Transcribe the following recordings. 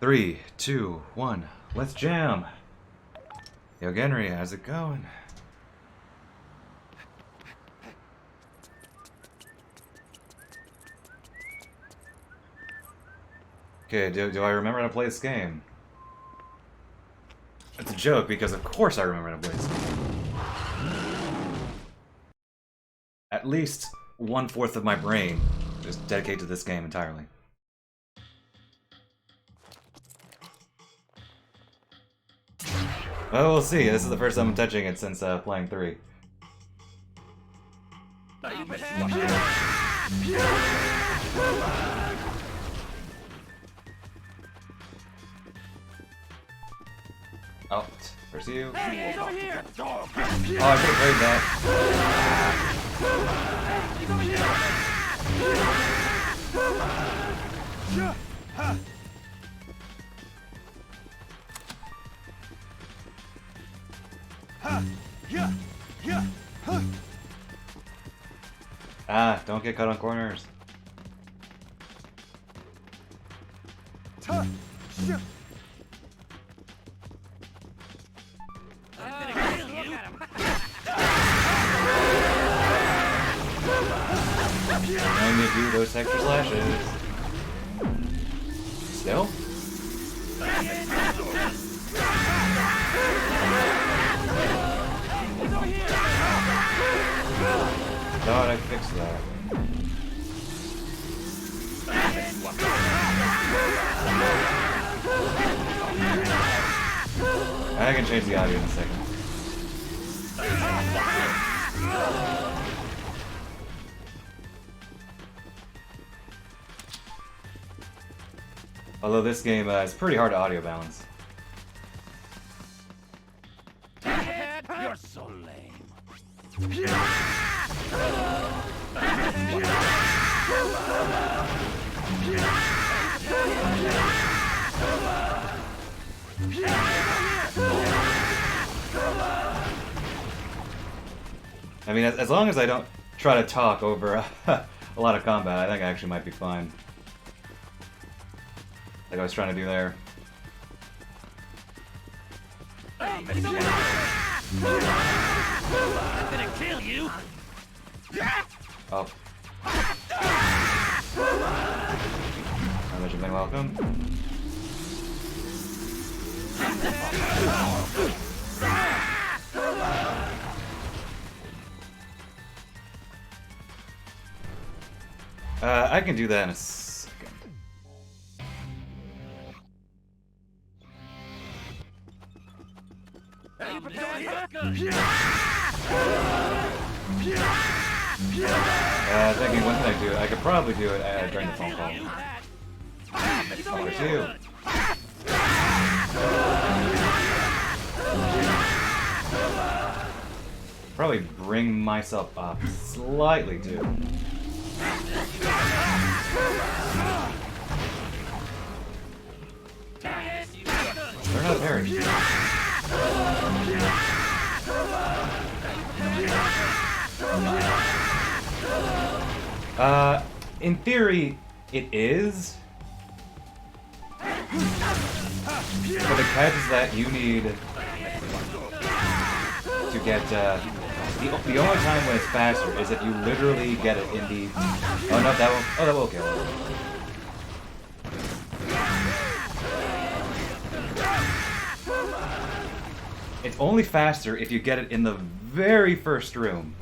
3, 2, 1. Let's jam. Yo, Genry, how's it going? Okay, do I remember how to play this game? It's a joke because of course I remember how to play this game. At least 1/4 of my brain is dedicated to this game entirely. Well, we'll see. This is the first time I'm touching it since playing 3. Oh, where's you? Oh, I could have played that. Ah, don't get cut on corners. And you do those extra slashes. Still? Thought I fixed that. I can change the audio in a second. Although this game is pretty hard to audio balance. You're so lame. I mean, as long as I don't try to talk over a lot of combat, I think I actually might be fine. Like I was trying to do there. I'm gonna kill you. Oh. Imagine being welcome. I can do that in a second. Thinking, when can I do it? I could probably do it during the phone call. Oh, there's you. Probably bring myself up slightly too. They're not parried. In theory, it is. But the catch is that you need to get, the only time when it's faster is if you literally get it in the... Oh no, that won't... Oh, that will kill it. It's only faster if you get it in the very first room.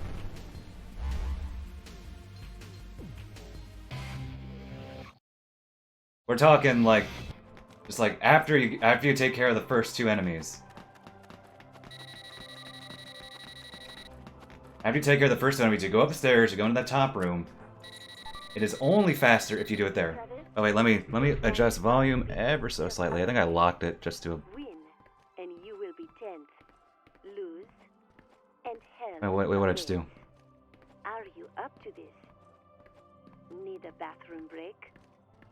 We're talking like, just like after you take care of the first 2 enemies. After you take care of the first 2 enemies, you go up the stairs, you go into that top room. It is only faster if you do it there. Oh wait, let me adjust volume ever so slightly. I think I locked it just to. Win, and you will be 10th. Lose, and hell. Oh, wait, what did I just do? Are you up to this? Need a bathroom break?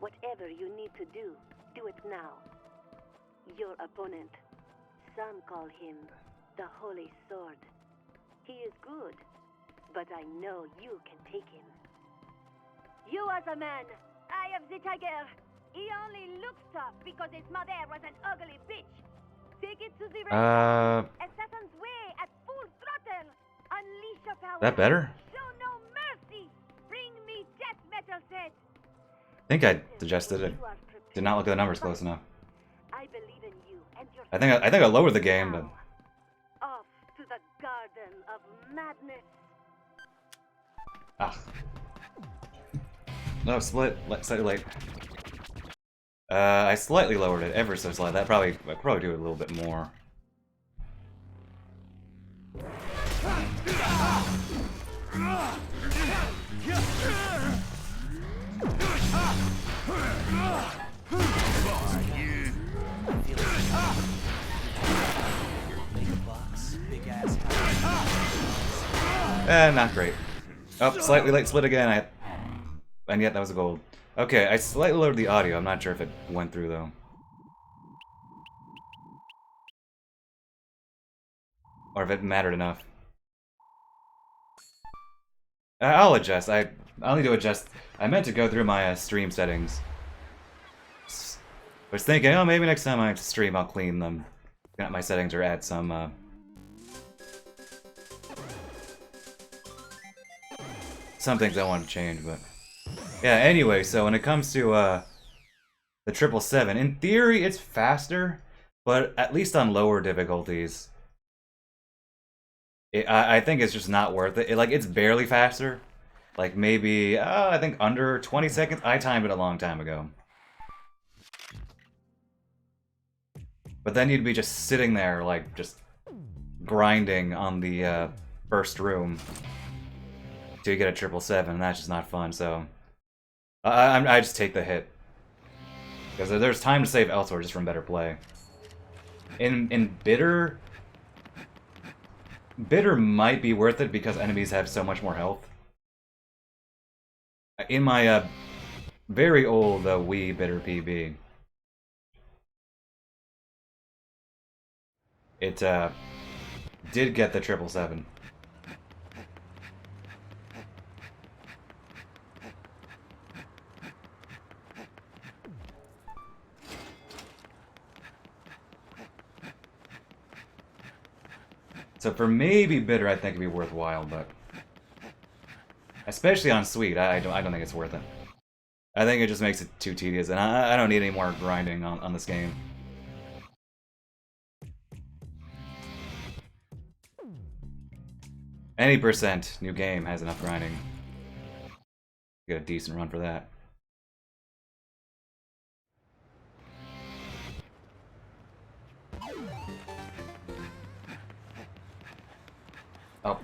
Whatever you need to do it now. Your opponent, some call him the Holy Sword. He is good, but I know you can take him. You as a man, Eye of the Tiger, He only looks tough because his mother was an ugly bitch. Take it to the Assassin's Way at full throttle. Unleash your power. That better? Show no mercy. Bring me death metal set. I think I suggested it. Did not look at the numbers close enough. I believe in you and your I think I lowered the game, but off to the garden of madness. No, split. Slightly late. I slightly lowered it, ever so slightly. I'd probably do it a little bit more. Not great. Oh, slightly late split again. And yet that was a gold. Okay, I slightly lowered the audio. I'm not sure if it went through though. Or if it mattered enough. I'll adjust. I'll need to adjust. I meant to go through my stream settings. I was thinking, oh, maybe next time I stream, I'll clean them. My settings or add some some things I want to change, but yeah. Anyway, so when it comes to the 777, in theory, it's faster, but at least on lower difficulties. I think it's just not worth it. Like, it's barely faster. Like, maybe, I think under 20 seconds. I timed it a long time ago. But then you'd be just sitting there, like, just grinding on the first room till you get a 777, and that's just not fun, so I just take the hit. Because there's time to save elsewhere just from better play. In Bitter... Bitter might be worth it because enemies have so much more health. In my very old Wii Bitter PB, it did get the 777. So for maybe Bitter, I think it'd be worthwhile, but especially on Sweet, I don't think it's worth it. I think it just makes it too tedious, and I don't need any more grinding on this game. Any percent new game has enough grinding. Get a decent run for that. Out.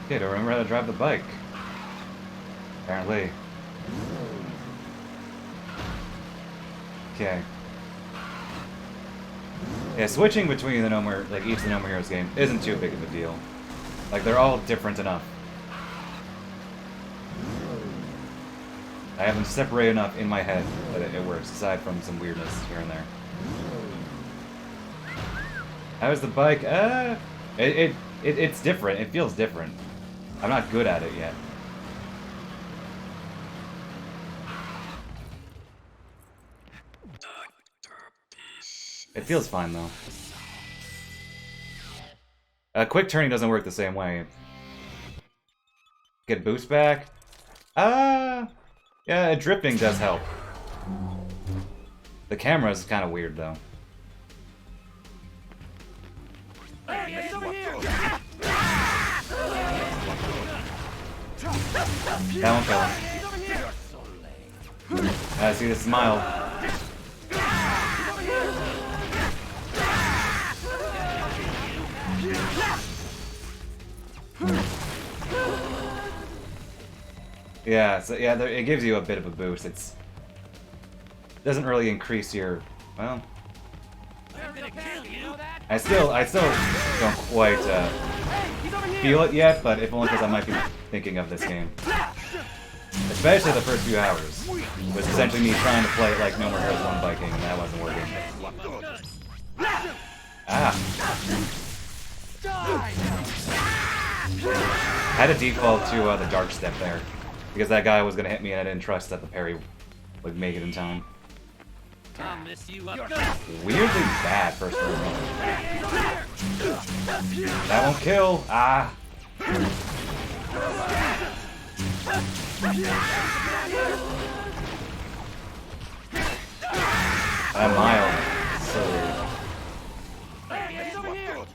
Okay, don't remember how to drive the bike. Apparently. Okay. Yeah, switching between the each of the No More Heroes game isn't too big of a deal. Like, they're all different enough. I have them separated enough in my head that it works, aside from some weirdness here and there. How's the bike? It's different. It feels different. I'm not good at it yet. It feels fine though. Quick turning doesn't work the same way. Get boost back? Yeah, drifting does help. The camera is kind of weird, though. Hey, over here! That won't kill him. He's over here! You're so lame. I see the smile. Yeah, so yeah, it gives you a bit of a boost. It doesn't really increase your, well. I'm gonna kill you! I still don't quite feel it yet, but if only because I might be thinking of this game. Especially the first few hours, was essentially me trying to play it like No More Heroes 1 Viking, and that wasn't working. Ah. Die! had to default to the dark step there because that guy was gonna hit me and I didn't trust that the parry would make it in time. I'll mess you up. Weirdly bad first move. That won't kill. Ah. That mild. So weird.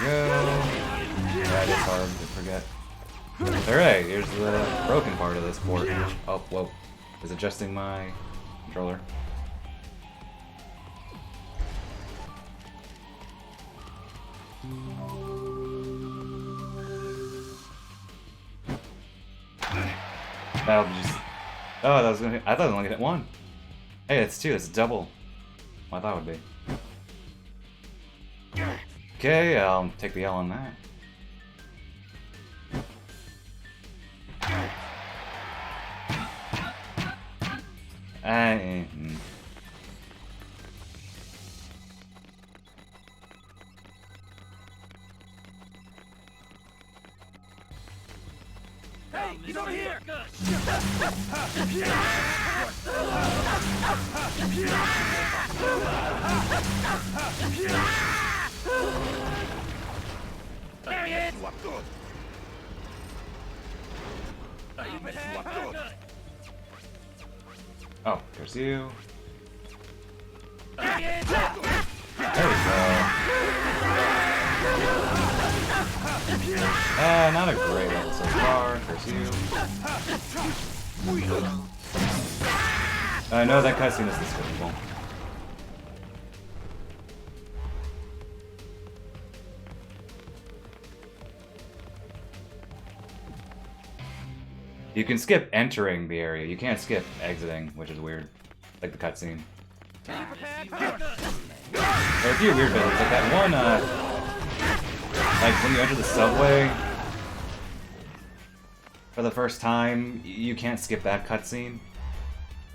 There we go. That is hard to forget. Alright, here's the broken part of this port. Oh, whoa. Is adjusting my controller. That'll just... Oh, that was gonna hit... I thought it was only gonna hit one. Hey, it's two. It's double. What I thought it would be. Okay, I'll take the L on that. Hey, he's over here. There he is. Oh, there's you. There he is. There we go. Not a great level so far. There's you. I know that cutscene is despicable. You can skip entering the area. You can't skip exiting, which is weird. Like the cutscene. There are a few weird bits. Like that one, like when you enter the subway for the first time, you can't skip that cutscene.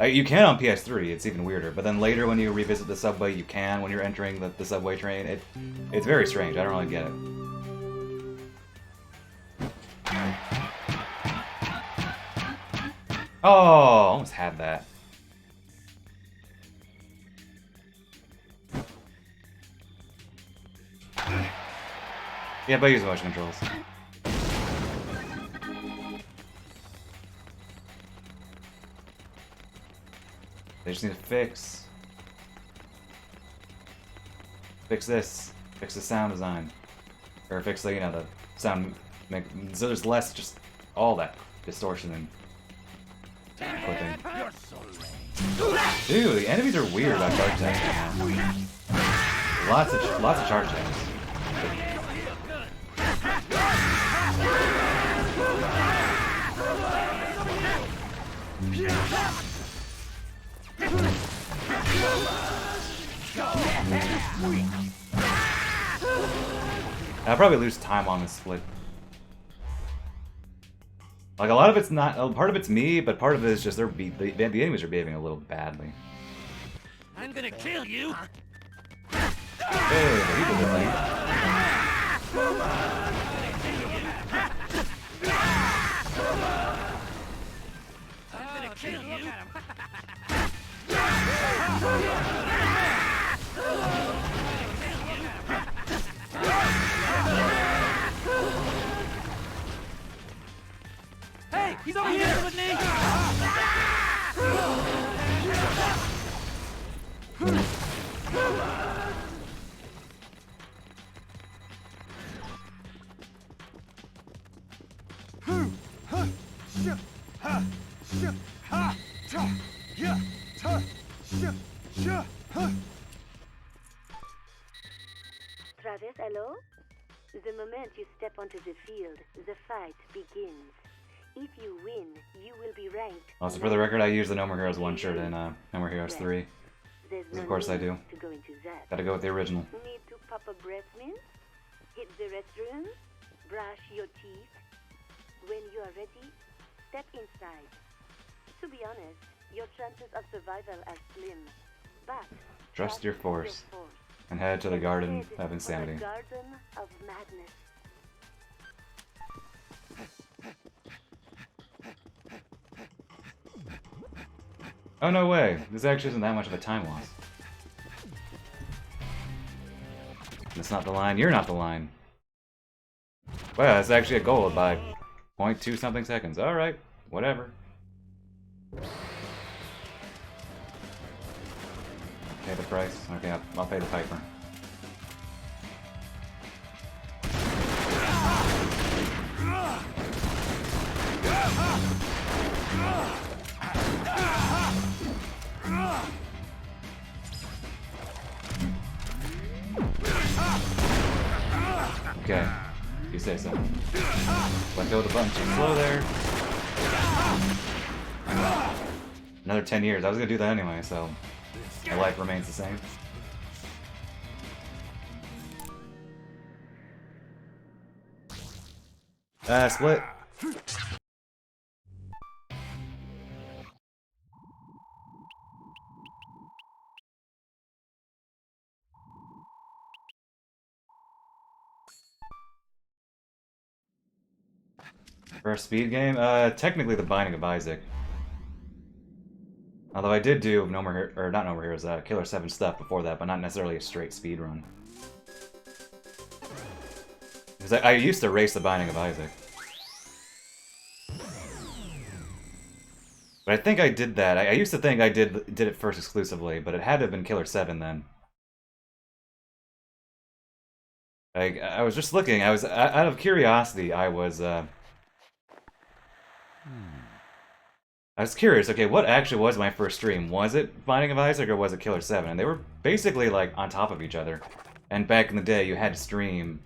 You can on PS3, it's even weirder. But then later when you revisit the subway, you can when you're entering the subway train. It's very strange. I don't really get it. Oh, almost had that. Yeah, but I use motion controls. They just need to fix this. Fix the sound design. Or fix the, you know, the sound so there's less just all that distortion and clipping. Dude, the enemies are weird about charge attacks right now. Lots of charge attacks. I'll probably lose time on this split. Like, a lot of it's not... Part of it's me, but part of it is just the enemies are behaving a little badly. I'm gonna kill you. Hey, but he did the thing. I'm gonna kill you. Hey, he's over here with me. Travis, hello? The moment you step onto the field, the fight begins. If you win, you will be ranked. Also, for the record, I use the No More Heroes 1 shirt in No More Heroes 3. There's no Of course I need do. to go into that. Gotta go with the original. Need to pop a breath mint? Hit the restroom? Brush your teeth? When you are ready, step inside. To be honest, your chances of survival are slim. But Trust your force. And head to the Garden of Insanity. Garden of Madness. Oh, no way. This actually isn't that much of a time loss. That's not the line. You're not the line. Well, that's actually a goal by 0.2 something seconds. Alright, whatever. Pay the price? Okay, I'll pay the piper. Okay, you say so. Let go of the button too slow there. Another 10 years. I was gonna do that anyway, so my life remains the same. Split. For a speed game? Technically The Binding of Isaac. Although I did do No More or not No More Heroes, Killer 7 stuff before that, but not necessarily a straight speed run. Because I used to race The Binding of Isaac. But I think I did that. I used to think I did it first exclusively, but it had to have been Killer 7 then. I was just looking, out of curiosity, I was curious, okay, what actually was my first stream? Was it Binding of Isaac or was it Killer 7? And they were basically, like, on top of each other. And back in the day, you had to stream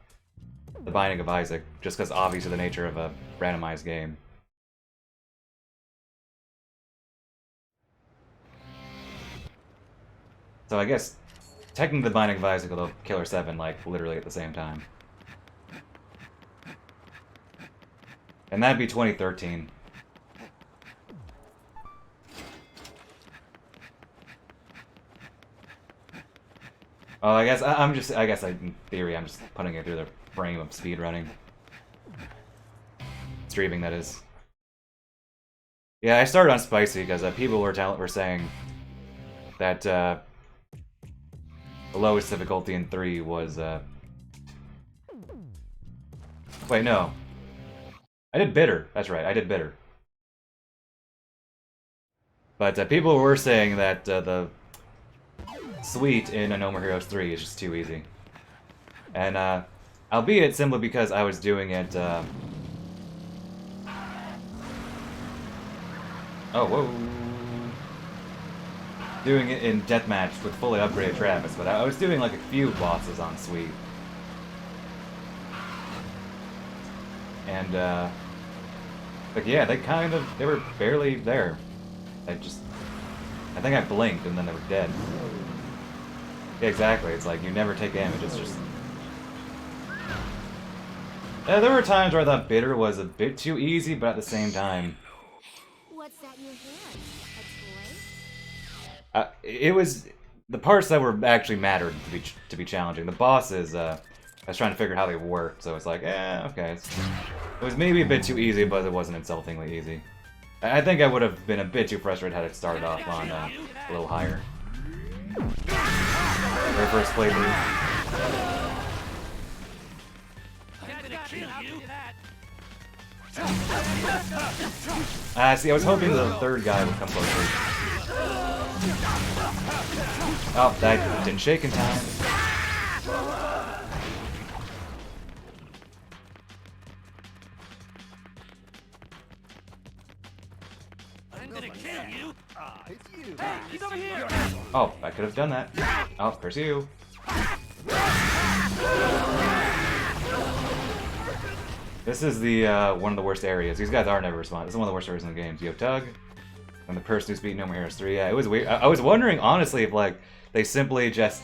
The Binding of Isaac, just because obviously the nature of a randomized game. So I guess, technically The Binding of Isaac, although Killer 7, like, literally at the same time. And that'd be 2013. Oh, I guess in theory, I'm just putting it through the frame of speedrunning. Streaming, that is. Yeah, I started on Spicy because people were saying that the lowest difficulty in 3 was wait, no. I did Bitter. That's right, I did Bitter. But people were saying that the Sweet in No More Heroes 3 is just too easy. And, albeit simply because I was doing it, oh, whoa. Doing it in Deathmatch with fully upgraded Travis, but I was doing like a few bosses on Sweet. And, like, yeah, they were barely there. I think I blinked and then they were dead. Yeah, exactly. It's like you never take damage. It's just. There were times where I thought Bitter was a bit too easy, but at the same time, What's that in your hand? A toy? it was the parts that were actually mattered to be challenging. The bosses, I was trying to figure out how they worked, so it's like, okay. It was maybe a bit too easy, but it wasn't insultingly easy. I think I would have been a bit too frustrated had it started off on a little higher. Very first playthrough. I'm gonna kill you. See, I was hoping the third guy would come closer. Oh, that didn't shake in time. I'm gonna kill you. Hey, he's over here. Oh, I could have done that. Oh, pursue. This is the one of the worst areas. These guys are never respond. This is one of the worst areas in the game. You have Tug, and the person who's beating No More Heroes 3. Yeah, it was weird. I was wondering honestly if like they simply just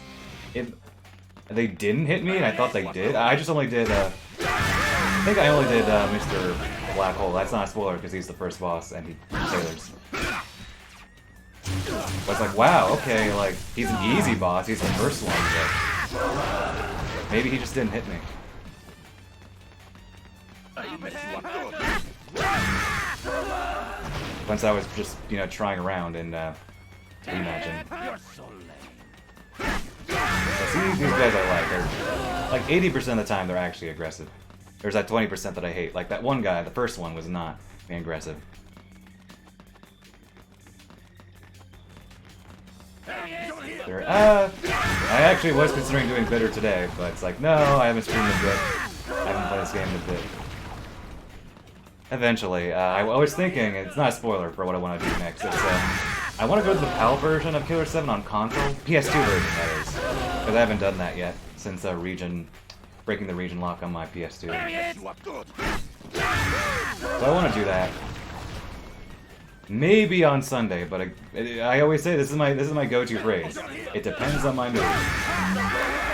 they didn't hit me, and I thought they did. I just only did. I think I only did Mr. Black Hole. That's not a spoiler because he's the first boss and he sailors. But it's like, wow, okay, like he's an easy boss. He's the first one, but maybe he just didn't hit me. Once I was just, trying around, and Imagine. You're so lame. See, these guys I like. They're like 80% of the time they're actually aggressive. There's that 20% that I hate. Like that one guy, the first one, was not being aggressive. I actually was considering doing bitter today, but it's like, no, I haven't streamed a bit. I haven't played this game in a bit. Eventually, I was thinking, it's not a spoiler for what I want to do next. It's, I want to go to the PAL version of Killer 7 on console. PS2 version, that is. Because I haven't done that yet since breaking the region lock on my PS2. So I want to do that. Maybe on Sunday, but I always say this is my go-to phrase. It depends on my mood.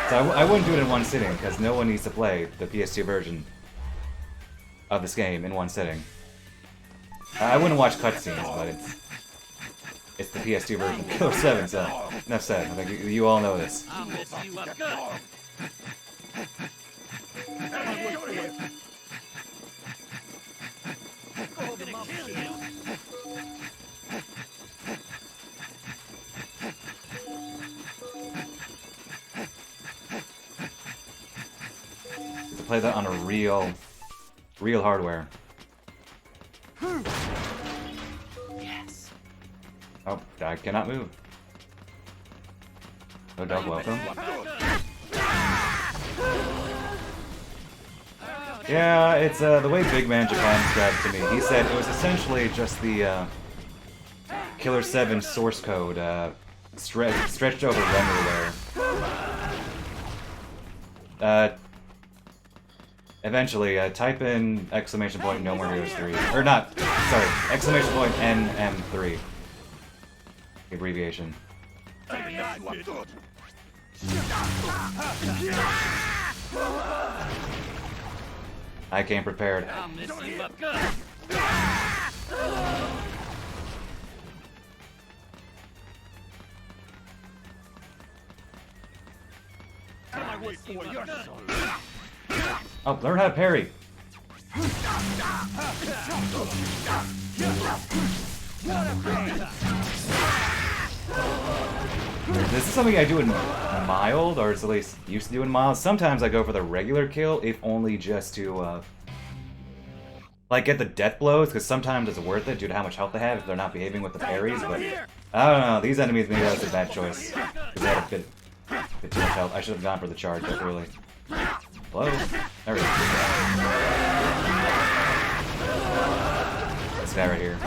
So I wouldn't do it in one sitting because no one needs to play the PS2 version of this game in one sitting. I wouldn't watch cutscenes, but it's the PS2 version of Killer 7. So enough said. I think you all know this. I'll mess you up good. I'm gonna kill you. To play that on a real hardware. Yes. Oh, I cannot move. No dog, welcome. Yeah, it's the way Big Man Japan described it to me. He said it was essentially just the Killer 7 source code stretched over renderware. Eventually, type in exclamation point No More Heroes 3. Or not, sorry, exclamation point NM3. Abbreviation. I came prepared. I'll mess you up good. You're so lame. Oh, learn how to parry. This is something I do in mild, or at least used to do in mild. Sometimes I go for the regular kill, if only just to, like, get the death blows, because sometimes it's worth it due to how much health they have if they're not behaving with the parries, but I don't know, these enemies, maybe that was a bad choice. Because they had a bit too much health. I should have gone for the charge, but really. Hello? There we go. This guy right here.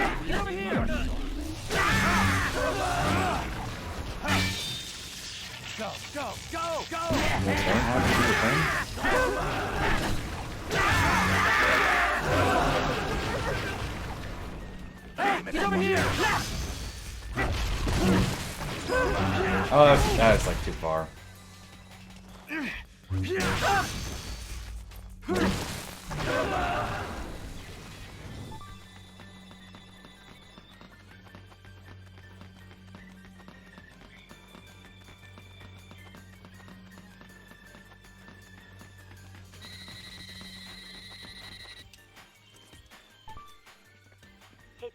Go, go, go, go! Okay, how do you do the thing? Hey, get over here! Oh, that's like too far. Hey,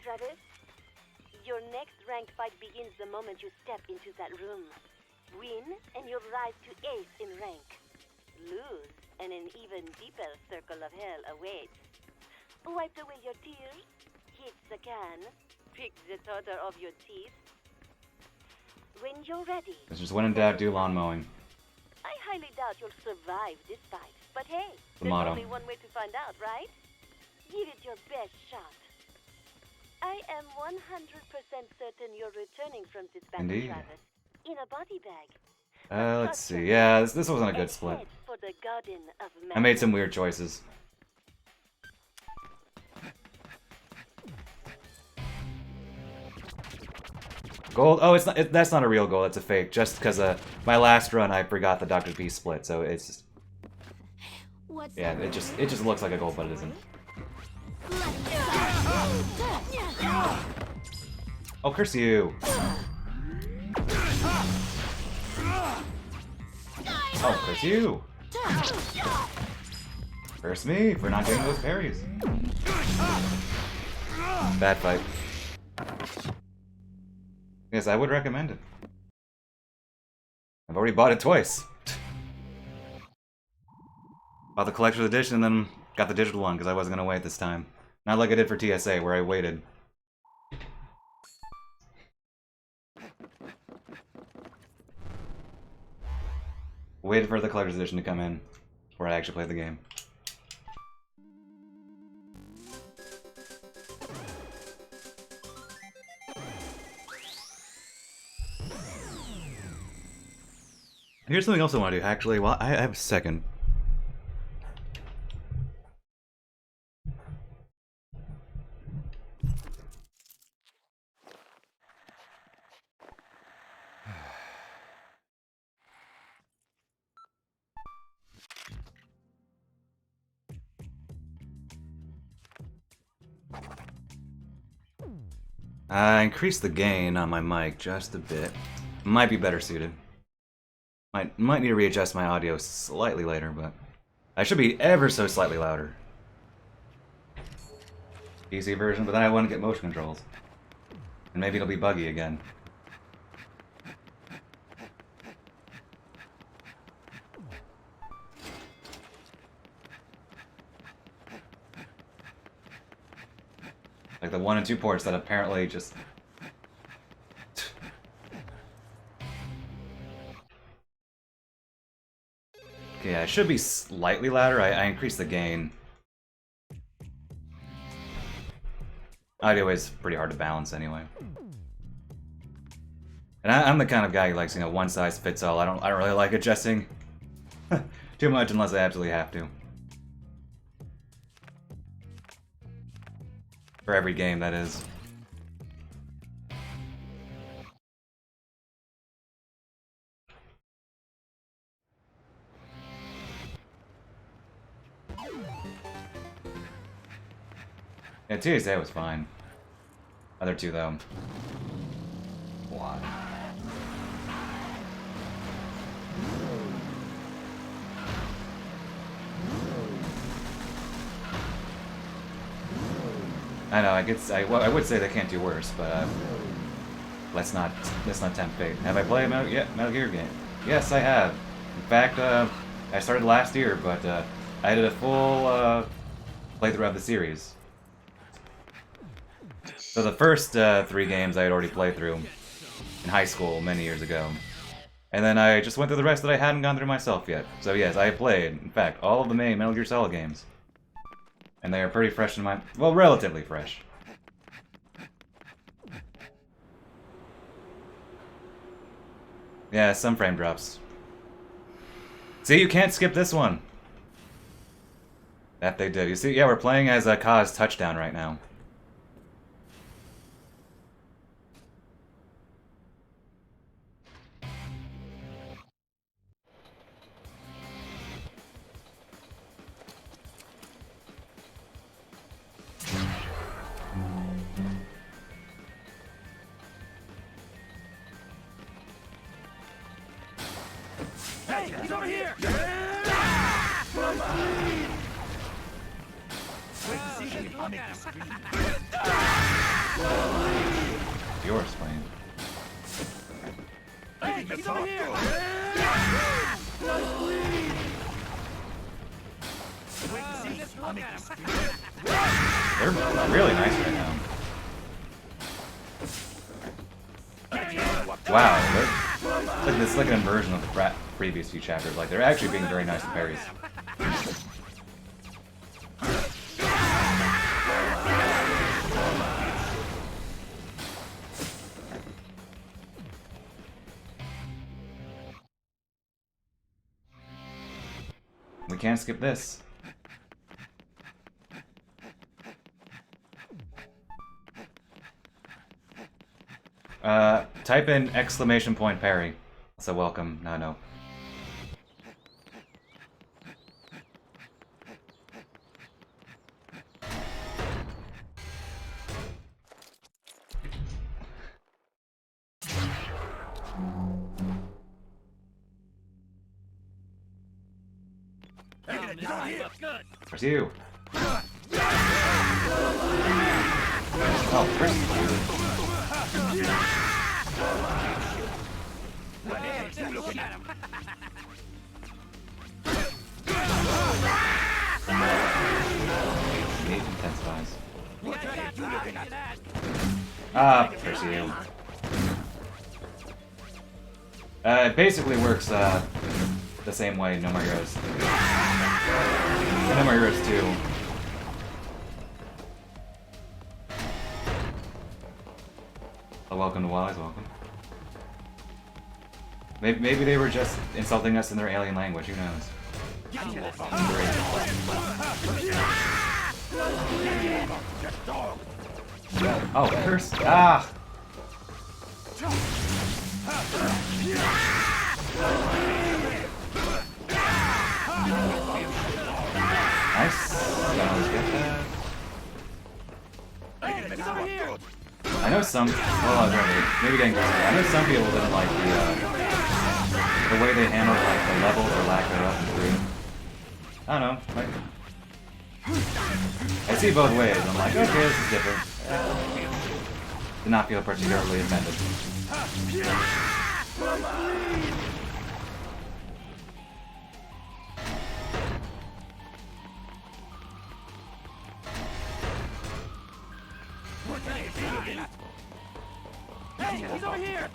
Travis. Your next ranked fight begins the moment you step into that room. Win, and you'll rise to ace in rank. Lose, and an even deeper circle of hell awaits. Wipe away your tears, hit the can, pick the totter of your teeth. When you're ready... It's just when in doubt, do lawn mowing. I highly doubt you'll survive this fight, but hey, The there's motto. only one way to find out, right? Give it your best shot. I am 100% certain you're returning from this battle, Indeed. Travis, in a body bag. Let's see. Yeah, this wasn't a good split. Head for the Garden of I made some weird choices. Gold? Oh, it's not. That's not a real gold. It's a fake. Just because my last run, I forgot the Dr. P split, so it's just, What's yeah. that? It just looks like a gold, but it isn't. Oh, curse you! Oh, curse you! Curse me for not getting those parries. Bad fight. Yes, I would recommend it. I've already bought it twice. Bought the collector's edition and then got the digital one because I wasn't going to wait this time. Not like I did for TSA where I waited. Waited for the collector's edition to come in before I actually played the game. Here's something else I want to do, actually. Well, I have a second. I increased the gain on my mic just a bit. Might be better suited. Might need to readjust my audio slightly later, but I should be ever so slightly louder. PC version, but then I want to get motion controls. And maybe it'll be buggy again. Like the 1 and 2 ports that apparently just... Okay, I should be slightly louder. I increased the gain. Audio is pretty hard to balance anyway. And I'm the kind of guy who likes, you know, one size fits all. I don't really like adjusting too much unless I absolutely have to. For every game, that is. Yeah, TSA was fine. Other two, though. Why? I know. I would say they can't do worse, but let's not tempt fate. Have I played Metal Gear game? Yes, I have. In fact, I started last year, but I did a full playthrough of the series. So the first 3 games I had already played through in high school many years ago. And then I just went through the rest that I hadn't gone through myself yet. So yes, I played, in fact, all of the main Metal Gear Solid games. And they are pretty fresh in my... well, relatively fresh. Yeah, some frame drops. See, you can't skip this one! That they did. You see, yeah, we're playing as Kaz Touchdown right now. Hey, he's over here! Yours, Wayne. Hey, he's over here! They're really nice right now. Wow, it's like an inversion of the previous few chapters. Like, they're actually being very nice to parries. We can't skip this. Type in !parry. So welcome. No. Where's you? Oh, Chris. What the hell you looking at him? The age intensifies. What the hell you looking at? Ah, curse you. It basically works the same way No More Heroes. No More Heroes 2. Oh, welcome to Wise, welcome. Maybe they were just insulting us in their alien language, who knows? Oh, curse! Ah! Nice. Don't always get that. I know some. Well, maybe didn't go. I know some people didn't like the way they handled like the level or lack thereof in 3. I don't know. Like, I see both ways. I'm like, okay, this is different. Did not feel particularly offended. Hey, he's over here!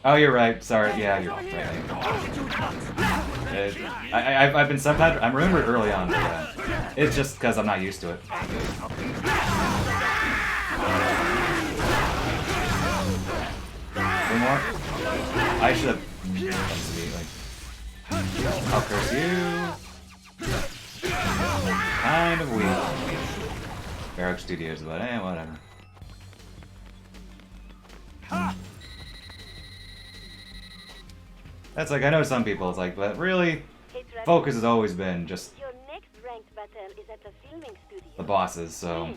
Oh, you're right. Sorry. Yeah, you're right. I've been subtitled. I remember it early on. But, it's just because I'm not used to it. One more. I should have. I'll curse you. Kind of weak. Barrack Studios, but whatever. That's like, I know some people, it's like, but really, focus has always been just Your next ranked battle is at the filming studio. the bosses, so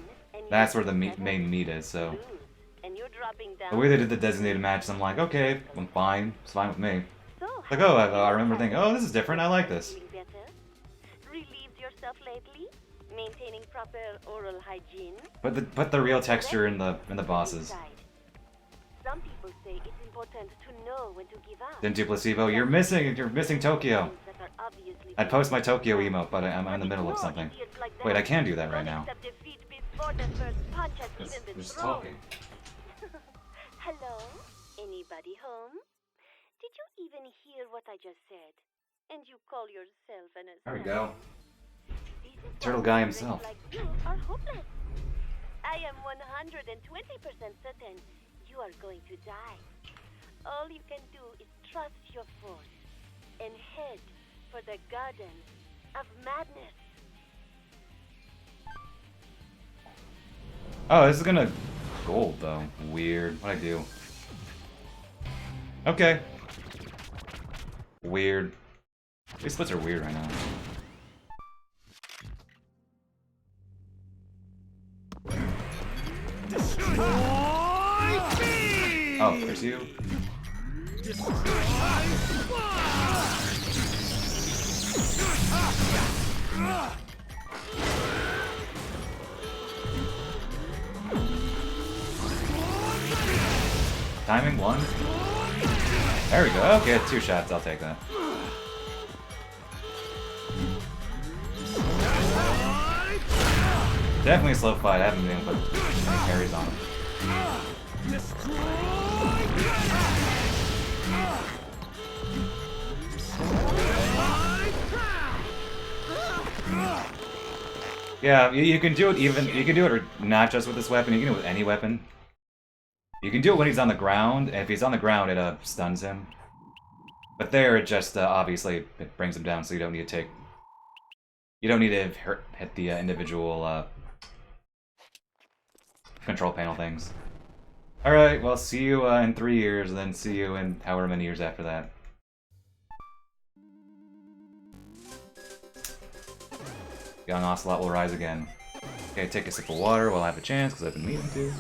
that's where the main meat is, so. And you're dropping down. The way they did the designated matches, I'm like, okay, I'm fine, it's fine with me. So, Like, oh, I remember thinking, oh, this is different, I like this. feeling better? Relieved yourself lately? Maintaining proper oral hygiene? Put the real texture in the bosses. Inside. Some people say it's important to know when to give up. Didn't do placebo, you're missing Tokyo. Things that are obviously I'd post my Tokyo emote, but I'm in the middle of Ignore something. idiots like Wait, I that. can do that right Don't now. accept defeat before the first punch has even been thrown. Hello? Anybody home? Did you even hear what I just said? And you call yourself an There we assassin? go. This is Turtle why guy students himself. Like you are hopeless. I am 120% certain you are going to die. All you can do is trust your force and head for the Garden of Madness. Oh, this is gonna gold though. Weird. What'd I do? Okay. Weird. These splits are weird right now. Oh, there's you. Timing one. There we go. Okay, 2 shots. I'll take that. Definitely a slow fight. I haven't been able to put any carries on him. Yeah, you can do it even. You can do it not just with this weapon. You can do it with any weapon. You can do it when he's on the ground, and if he's on the ground, it stuns him. But there, it just obviously it brings him down, so you don't need to take. You don't need to hit the individual control panel things. All right, well, see you in 3 years, and then see you in however many years after that. Young Ocelot will rise again. Okay, take a sip of water while I have a chance, because I've been meaning to.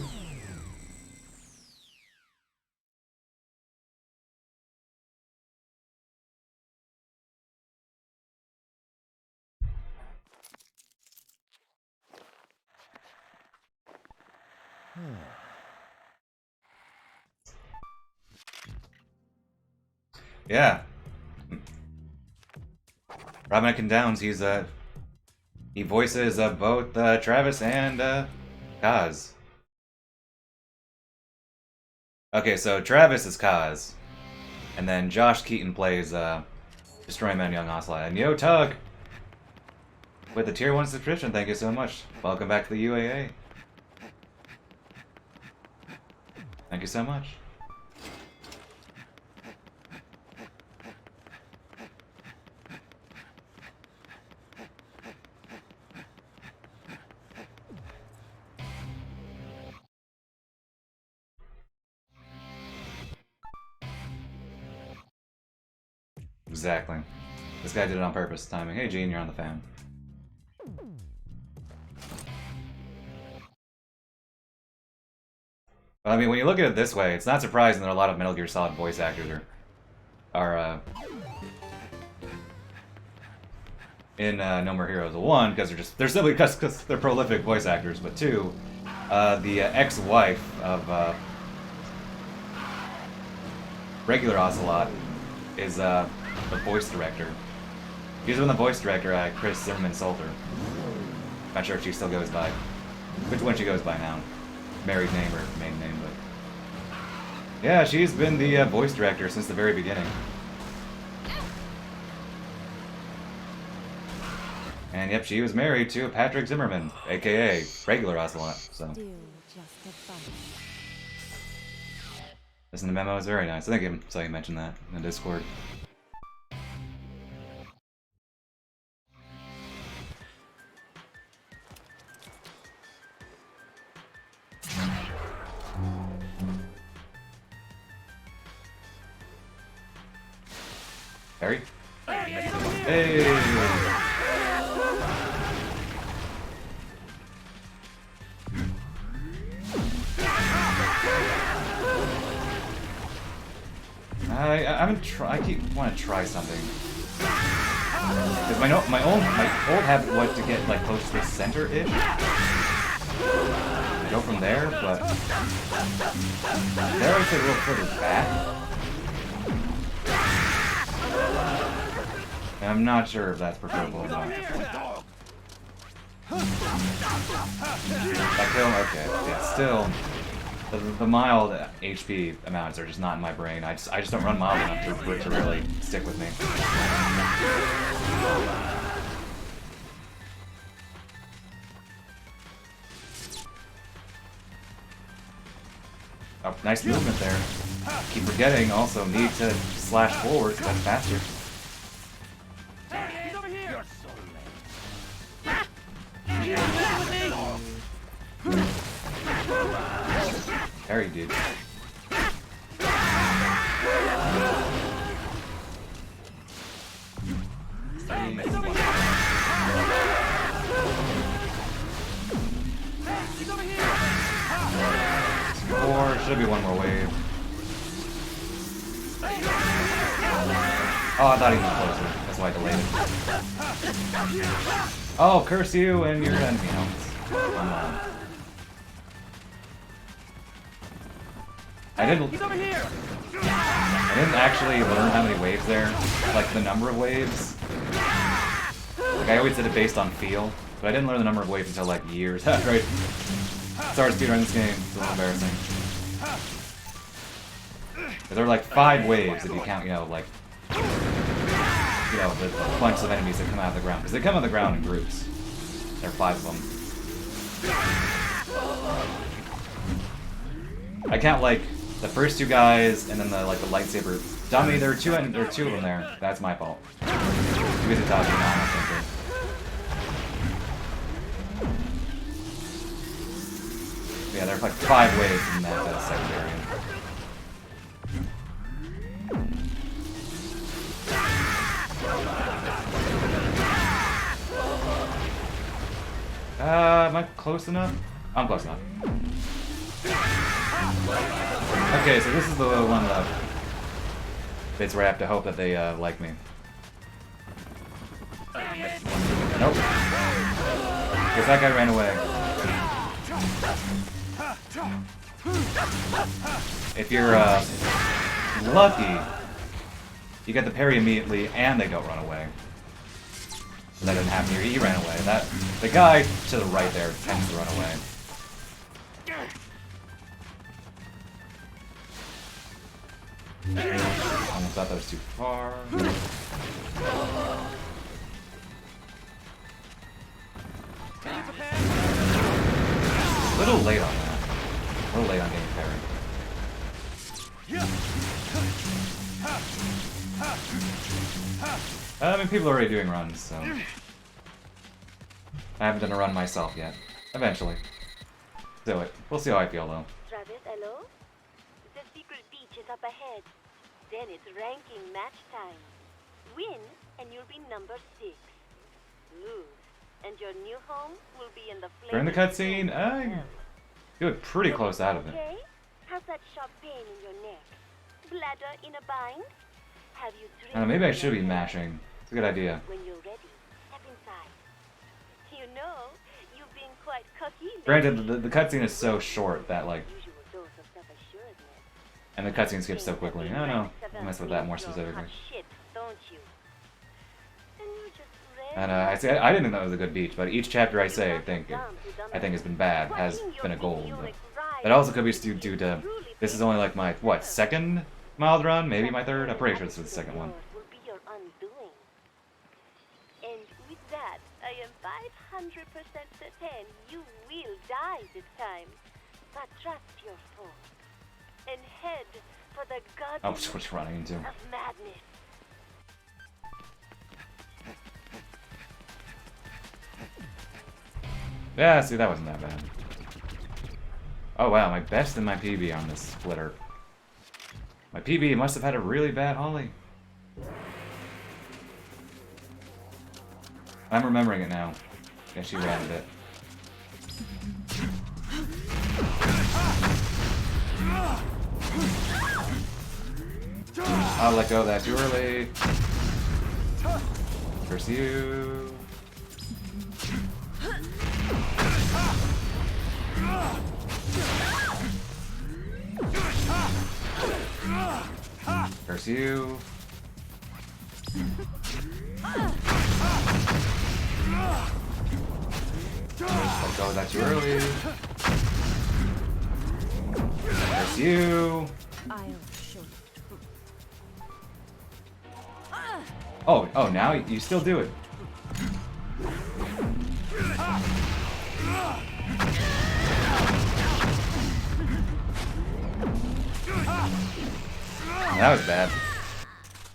Yeah. Robin Downs, he voices both Travis and Kaz. Okay, so Travis is Kaz, and then Josh Keaton plays Destroy Man Young Ocelot. And Yo Tug with the tier 1 subscription, thank you so much. Welcome back to the UAA. Thank you so much. Exactly. This guy did it on purpose, timing. Hey Gene, you're on the fan. But I mean, when you look at it this way, it's not surprising that a lot of Metal Gear Solid voice actors are in No More Heroes. One, because they're simply because they're prolific voice actors, but two, the ex-wife of regular Ocelot is the voice director. She's been the voice director at Chris Zimmerman Salter. Not sure if she still goes by which one she goes by now. Married name or maiden name, but yeah, she's been the voice director since the very beginning. And yep, she was married to Patrick Zimmerman, aka regular Ocelot. So listen, the memo is very nice. I think I saw you mention that in the Discord. Harry? Hey! I keep want to try something. Cause my old habit was to get like close to the center-ish. I go from there, but there I say a little further back. And I'm not sure if that's preferable or not. That kill? Okay. Yeah, still, the mild HP amounts are just not in my brain. I just don't run mild enough for it to really stick with me. Oh, nice movement there. Keep forgetting also need to slash forward so that's faster. He's over here! Harry, dude. Or should be one more wave. Oh, I thought he was closer. That's why I delayed it. Oh, curse you and your enemy helmets. Come on. I didn't actually learn how many waves there, like the number of waves. Like I always did it based on feel, but I didn't learn the number of waves until like years after I started speedrunning this game. It's a little embarrassing. There are like 5 waves if you count, you know, like, the bunch of enemies that come out of the ground. Because they come out of the ground in groups. There are 5 of them. I count like the first 2 guys and then the lightsaber dummy. There are 2 of them there. That's my fault. You guys are talking now, I think. Yeah, there are like 5 waves in that second area. Am I close enough? I'm close enough. Okay, so this is the one of the bits where I have to hope that they like me. Nope. Guess that guy ran away. If you're lucky, you get the parry immediately and they don't run away. That didn't happen here. He ran away. The guy to the right there tends to run away. Almost thought that was too far. A little late on that. A little late on getting parry. I mean, people are already doing runs, so... I haven't done a run myself yet. Eventually. Do it. We'll see how I feel, though. Travis, hello? The secret beach is up ahead. Then it's ranking match time. Win, and you'll be number 6. Lose, and your new home will be in the During the cutscene, you look pretty close out of it. Okay? How's that sharp pain in your neck? Bladder in a bind? Have you I don't know, maybe I should be mashing. It's a good idea. When you're ready, step inside. You know, you've been quite cocky. Granted, the cutscene is so short that, like... Usual dose of self-assuredness. And the cutscene skips so quickly. I don't know. I'll mess with that more specifically. Shit, don't you? And you just And I didn't think that was a good beach, but each chapter I say I think has been bad, has been a gold. But it also could be due to this is only like my what, second mild run, maybe my third. I'm pretty sure this is the second one. Will be your undoing. And with that, I am 500% certain you will die this time. But trust your soul and head for the god Oh, what you running into? of madness. Yeah, see, that wasn't that bad. Oh wow, my best in my PB on this splitter. My PB must have had a really bad ollie. I'm remembering it now. Yeah, she ran a bit. I'll let go of that too early. Curse you. Curse you. Let go of that too early. Curse you. Oh, now you still do it. That was bad.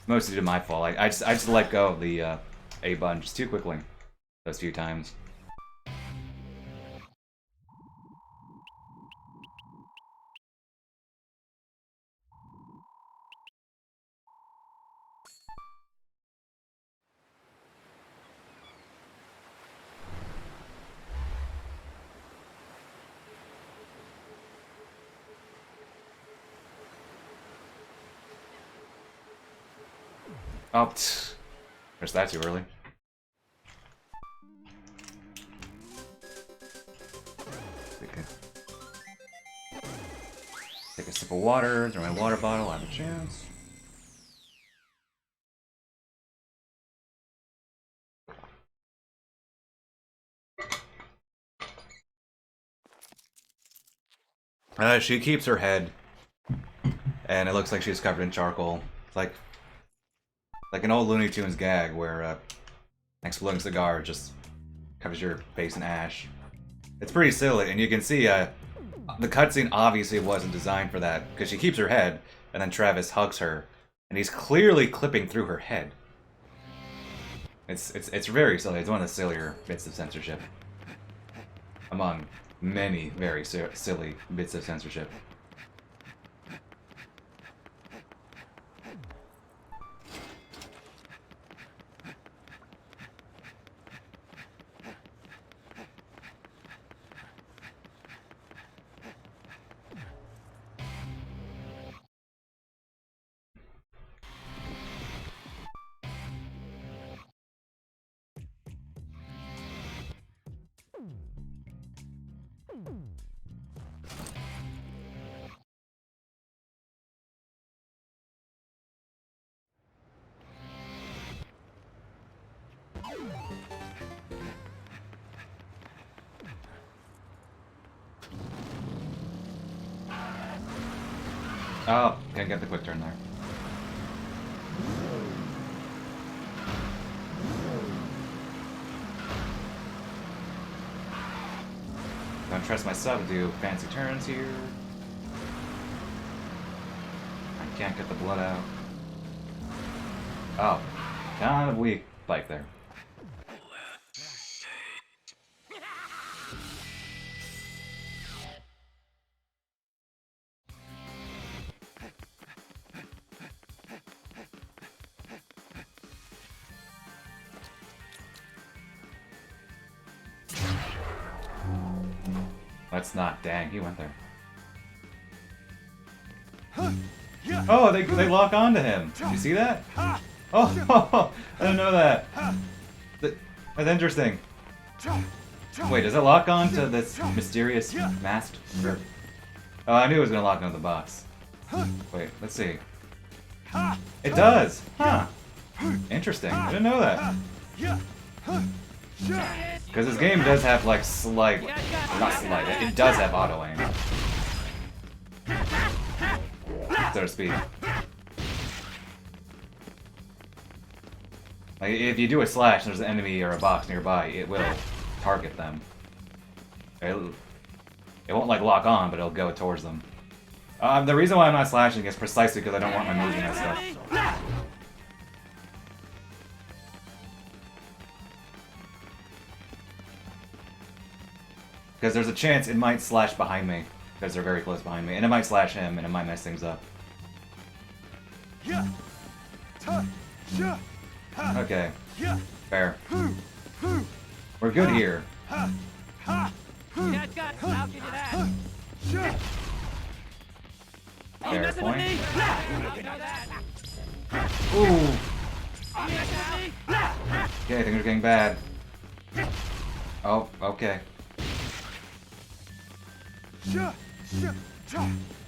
Mostly due to my fault. I just let go of the A button just too quickly those few times. Oh, there's that too early. Take a sip of water, throw my water bottle, I have a chance. She keeps her head, and it looks like she's covered in charcoal. It's like an old Looney Tunes gag where an exploding cigar just covers your face in ash. It's pretty silly, and you can see the cutscene obviously wasn't designed for that, because she keeps her head, and then Travis hugs her, and he's clearly clipping through her head. It's very silly. It's one of the sillier bits of censorship, among many very silly bits of censorship. Oh, can't get the quick turn there. Don't trust myself to do fancy turns here. I can't get the blood out. Oh, kind of weak bike there. Let's not. Dang, he went there. Oh, they lock onto him. Did you see that? Oh, I didn't know that. That's interesting. Wait, does it lock on to this mysterious masked? Oh, I knew it was gonna lock onto the box. Wait, let's see. It does! Huh. Interesting. I didn't know that. Because this game does have, like, slight... Not slight, it does have auto-aim. So to speak. Like, if you do a slash and there's an enemy or a box nearby, it will target them. It won't, like, lock on, but it'll go towards them. The reason why I'm not slashing is precisely because I don't want my moves and that stuff. Because there's a chance it might slash behind me, because they're very close behind me, and it might slash him, and it might mess things up. Okay. Fair. We're good here. Fair point. Ooh. Okay, things are getting bad. Oh, okay.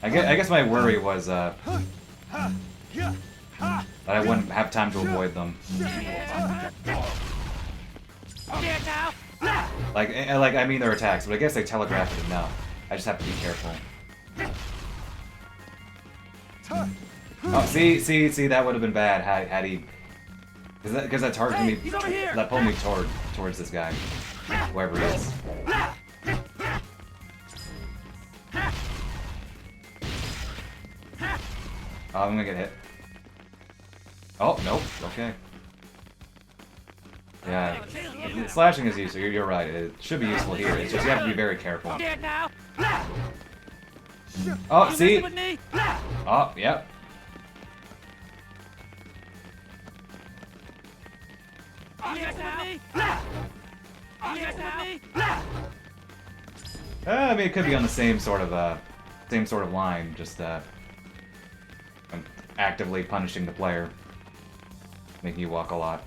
I guess my worry was that I wouldn't have time to avoid them. Like I mean their attacks, but I guess they telegraph it enough. I just have to be careful. Oh, see, that would have been bad had he, because that targeted me, that pulled me towards this guy, wherever he is. Oh, I'm gonna get hit. Oh, nope. Okay. Yeah. Slashing is useful. You're right. It should be useful here. It's just you have to be very careful. Oh, see? Oh, yep. I mean, it could be on the same sort of line. Just I'm actively punishing the player, making you walk a lot.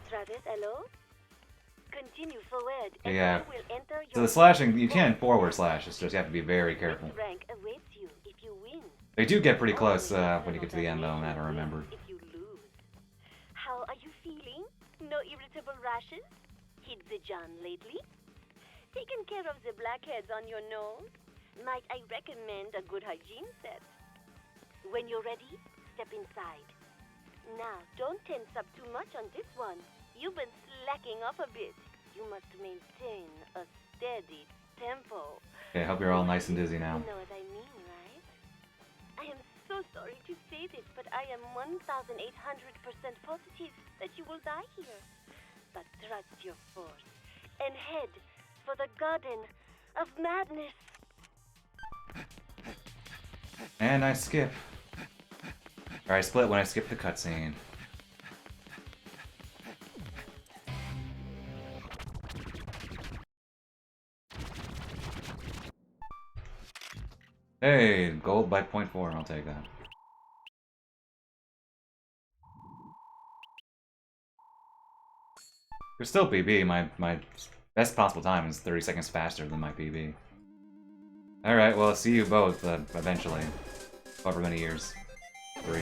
Travis, hello? Continue forward. Yeah. Will enter your So the slashing, you can forward slash. It's just you have to be very careful. rank awaits you if you win. They do get pretty close when you get to the end, though. That I remember. If you lose. How are you feeling? No irritable rashes? Hit the John lately? Taken care of the blackheads on your nose? Might I recommend a good hygiene set? When you're ready, step inside. Now, don't tense up too much on this one. You've been slacking off a bit. You must maintain a steady tempo. Okay, I hope you're all nice and dizzy now. You know what I mean, right? I am so sorry to say this, but I am 1,800% positive that you will die here. But trust your force and head for the Garden of Madness. And I skip. Or I split when I skip the cutscene. Hey, gold by 0.4, I'll take that. You're still PB, my best possible time is 30 seconds faster than my PB. Alright, well, see you both, eventually. However many years. 3.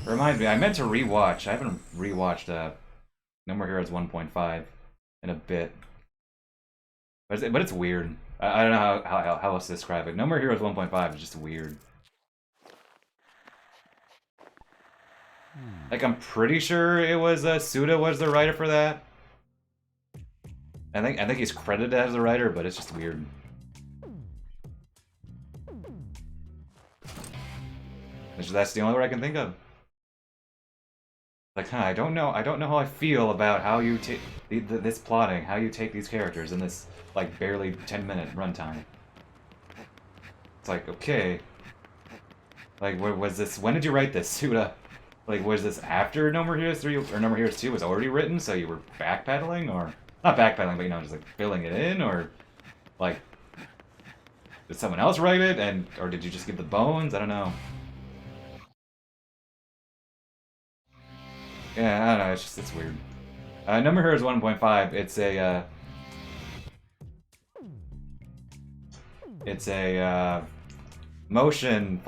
Reminds me, I meant to rewatch. I haven't rewatched No More Heroes 1.5 in a bit. But it's weird. I don't know how else to describe it. No More Heroes 1.5 is just weird. Like, I'm pretty sure it was Suda was the writer for that. I think he's credited as the writer, but it's just weird. That's the only word I can think of. Like, I don't know how I feel about how you take this plotting, how you take these characters in this like barely 10-minute runtime. It's like, okay, like was this? When did you write this, Suda? Like, was this after No More Heroes 3 or No More Heroes 2 was already written, so you were backpedaling, or not backpedaling, but you know, just like filling it in, or like did someone else write it, or did you just give the bones? I don't know. Yeah, I don't know, it's weird. No More Heroes 1.5, it's a motion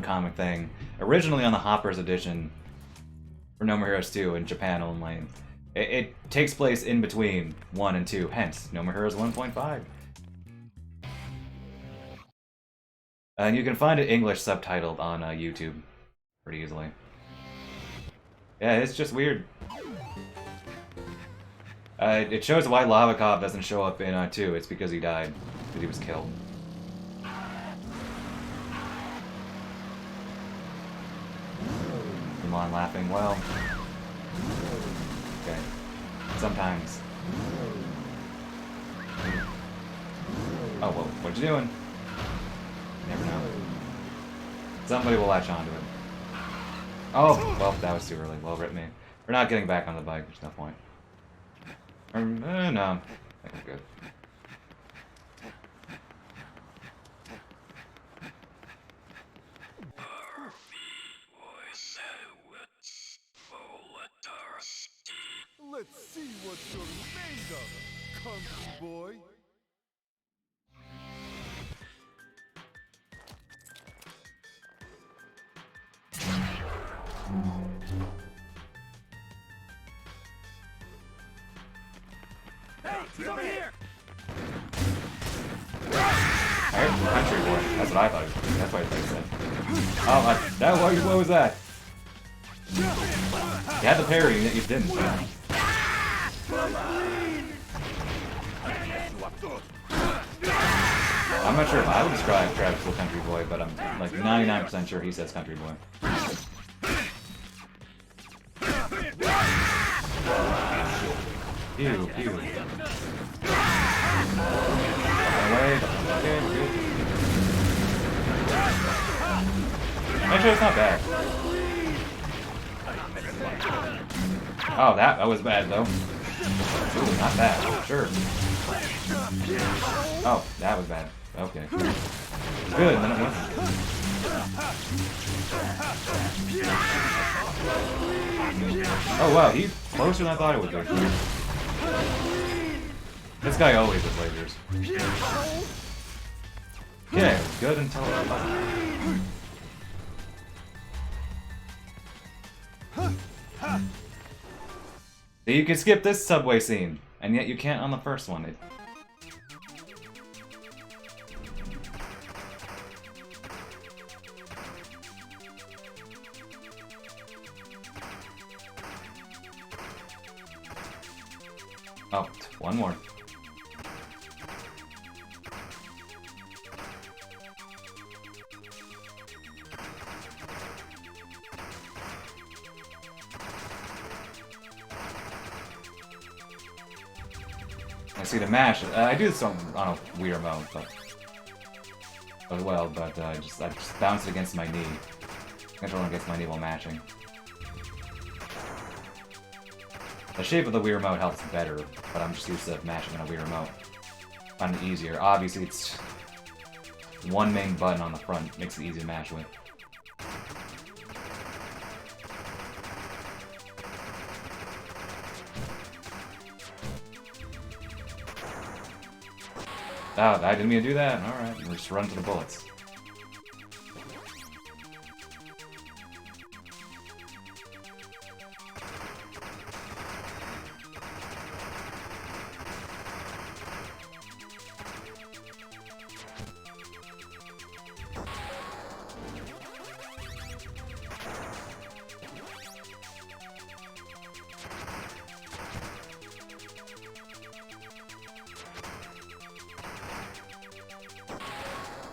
comic thing, originally on the Hoppers edition for No More Heroes 2 in Japan only. It takes place in between 1 and 2, hence No More Heroes 1.5. And you can find it English subtitled on YouTube pretty easily. Yeah, it's just weird. It shows why Lavakov doesn't show up in 2. It's because he died. Because he was killed. Come on, laughing. Well. Okay. Sometimes. Oh, well, what you doing? Never know. Somebody will latch onto it. Oh, well, that was too early. Well, rip me. We're not getting back on the bike. There's no point. No. I think we're good. Let's see what you're made of, country boy. Hey, he's over here! I heard country boy. That's what I thought. That's what I said. Oh, what was that? You had the parry, and you didn't. I'm not sure if I would describe Travis as a country boy, but I'm like 99% sure he says country boy. Ew, ew. Away. Okay, good. Actually, it's not bad. Oh, that was bad, though. Ooh, not bad. Sure. Oh, that was bad. Okay. Good, then it wasn't. Oh, wow, he's closer than I thought it would be. This guy always has lasers. Yeah, it was good until it wasn't. So you can skip this subway scene, and yet you can't on the first one. Oh, one more. I see the mash. I do this on a Wii mode, but as well, but I just bounce it against my knee. Control against my knee while mashing. The shape of the Wii Remote helps better, but I'm just used to mashing on a Wii Remote. Find it easier. Obviously, it's one main button on the front, makes it easy to mash with. Oh, I didn't mean to do that. Alright, we'll just run to the bullets.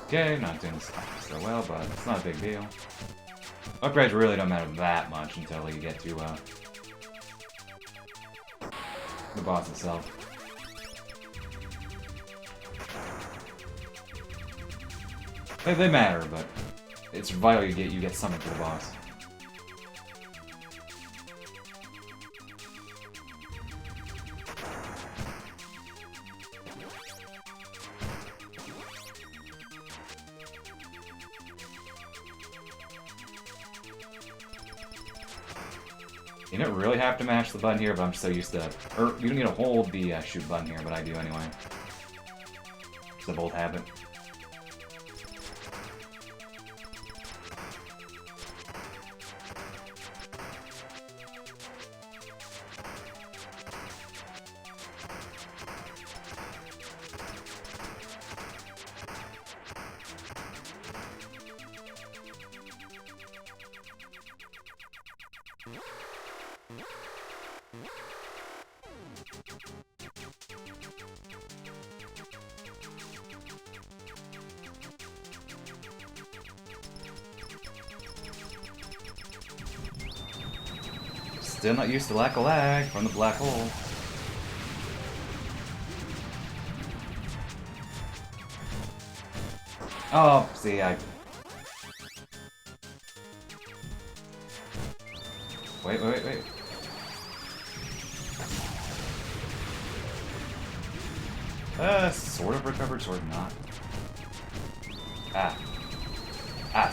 Okay, not doing so well, but it's not a big deal. Upgrades really don't matter that much until you get to the boss itself. They matter, but it's vital you get something for the boss. You don't really have to mash the button here, but I'm so used to... Or, you don't need to hold the shoot button here, but I do anyway. It's an old habit. Still not used to lack of lag from the black hole. Oh, see, Wait. Sort of recovered, sort of not.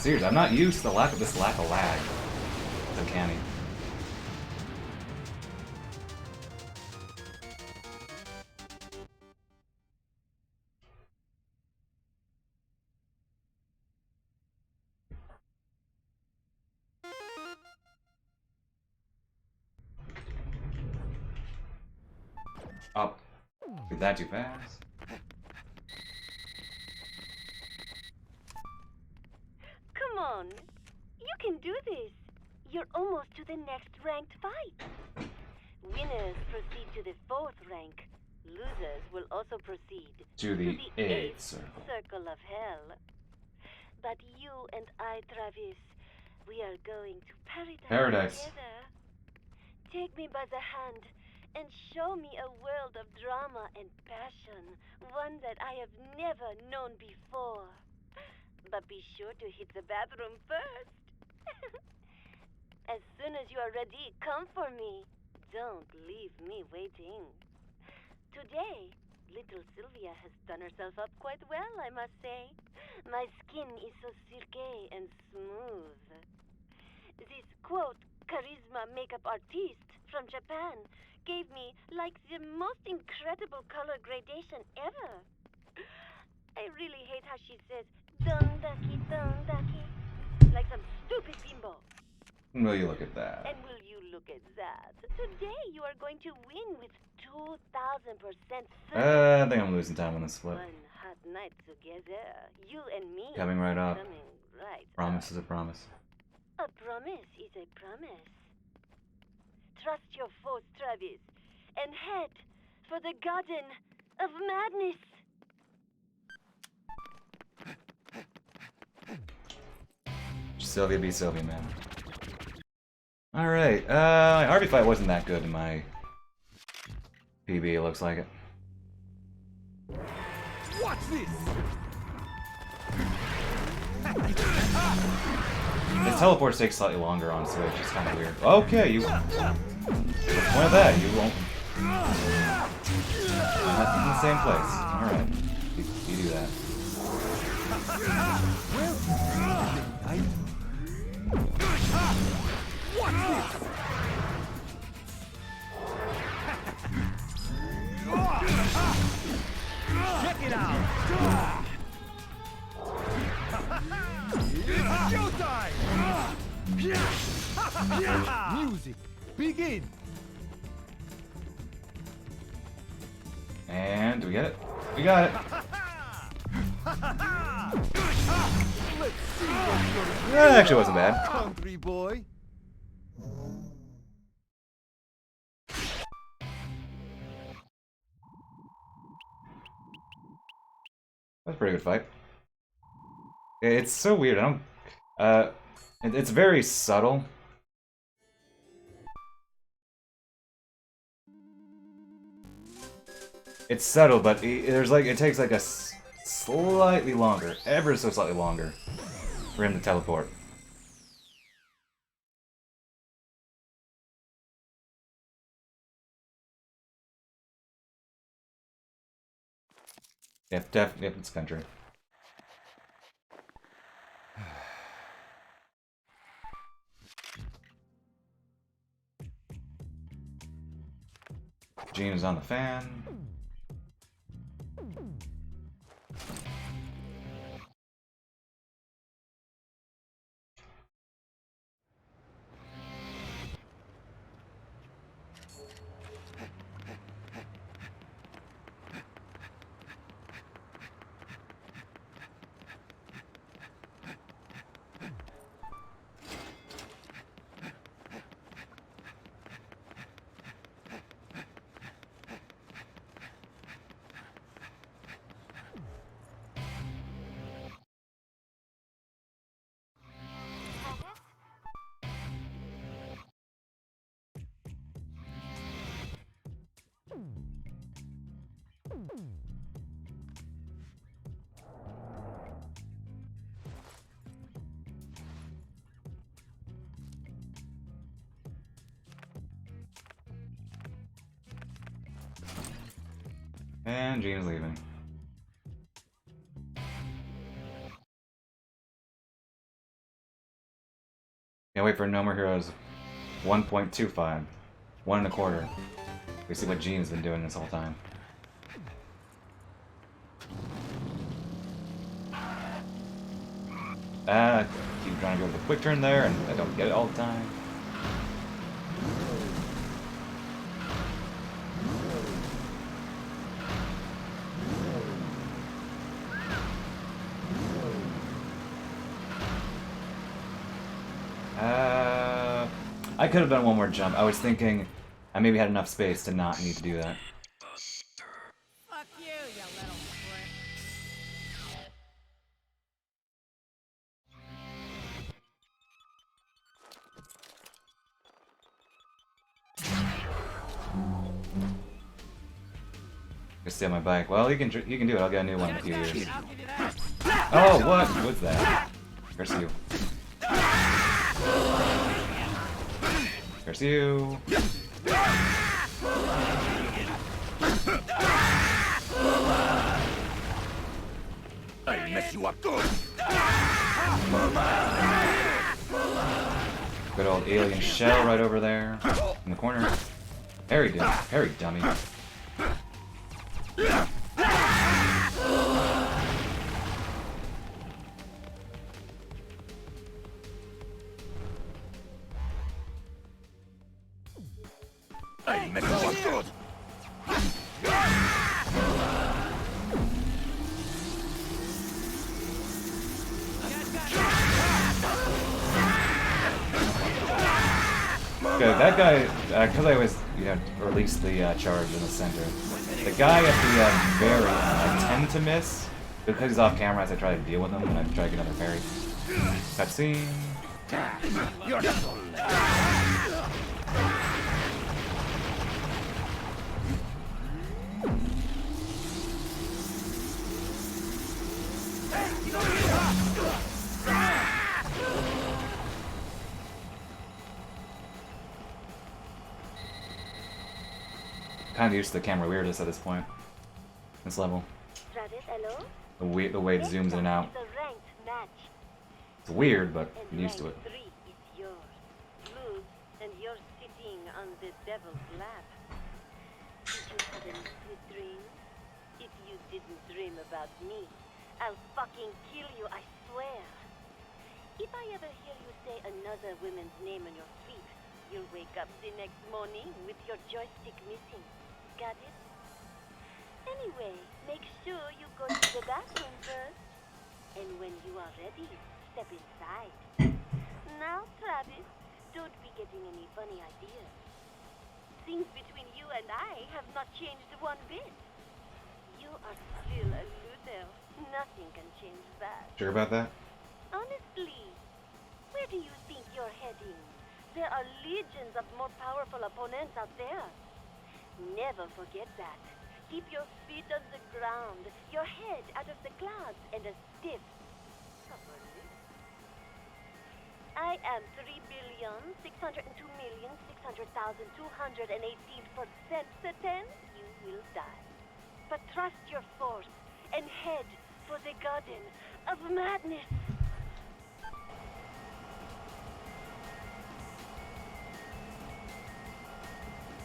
Seriously, I'm not used to this lack of lag. It's uncanny. Oh, did that too fast? Come on. You can do this. You're almost to the next ranked fight. Winners proceed to the 4th rank. Losers will also proceed To the 8th circle of hell. But you and I, Travis, we are going to paradise together. Take me by the hand and show me a world of drama and passion, one that I have never known before. But be sure to hit the bathroom first. As soon as you are ready, come for me. Don't leave me waiting. Today, little Sylvia has done herself up quite well, I must say. My skin is so silky and smooth. This, quote, charisma makeup artiste from Japan gave me, like, the most incredible color gradation ever. I really hate how she says, dondaki, like some stupid bimbo. Will you look at that? And will you look at that? Today you are going to win with 2,000% I think I'm losing time on this flip. One hot night together, you and me. Coming right up. Coming right Promise up. is a promise. A promise is a promise. Trust your force, Travis, and head for the Garden of Madness. Sylvia be Sylvia, man. Alright, my RB fight wasn't that good in my PB, it looks like it. Watch this! His teleports take slightly longer on Switch, it's kind of weird. Okay, you... What's the point of that? You won't... I'm not in the same place. Alright, you do that. Watch this! Check it out! It's showtime! Music, begin! And do we get it? We got it! Let's see what you're That actually wasn't bad. country boy. That was a pretty good fight. It's so weird. I don't. It's very subtle. It's subtle, but there's like it takes like a slightly longer, ever so slightly longer, for him to teleport. Yep, yep, it's country. Gene is on the fan. And Gene is leaving. Can't wait for No More Heroes 1.25. 1.25. We see what Gene's been doing this whole time. Keep trying to go with the quick turn there, and I don't get it all the time. I could have done one more jump. I was thinking I maybe had enough space to not need to do that. Fuck you, you little prick. Just stay on my bike. Well, you can do it. I'll get a new one in a few years. I'll give you that. Oh, what? What's that? Curse you. Curse you. I mess you up good. Good old alien shell right over there in the corner. Harry dummy. I mess you up good. Okay, that guy, because I always, release the charge in the center. The guy at the very end, I tend to miss because he's off camera as I try to deal with him and I try to get another parry. Cutscene. You're so Kind of used to the camera weirdness at this point. This level. Travis, hello? The way it zooms in and out. It's a ranked match. It's weird, but And I'm used to it. rank 3 is yours. Lose, and you're sitting on the devil's lap. Did you have any sweet dreams? If you didn't dream about me, I'll fucking kill you, I swear. If I ever hear you say another woman's name on your feet, you'll wake up the next morning with your joystick missing. Got it? Anyway, make sure you go to the bathroom first. And when you are ready, step inside. Now, Travis, don't be getting any funny ideas. Things between you and I have not changed one bit. You are still a loser. Nothing can change that. Sure about that? Honestly, where do you think you're heading? There are legions of more powerful opponents out there. Never forget that. Keep your feet on the ground, your head out of the clouds, and a stiff upper lip. I am 3,602,600,218% certain you will die. But trust your force and head for the Garden of Madness.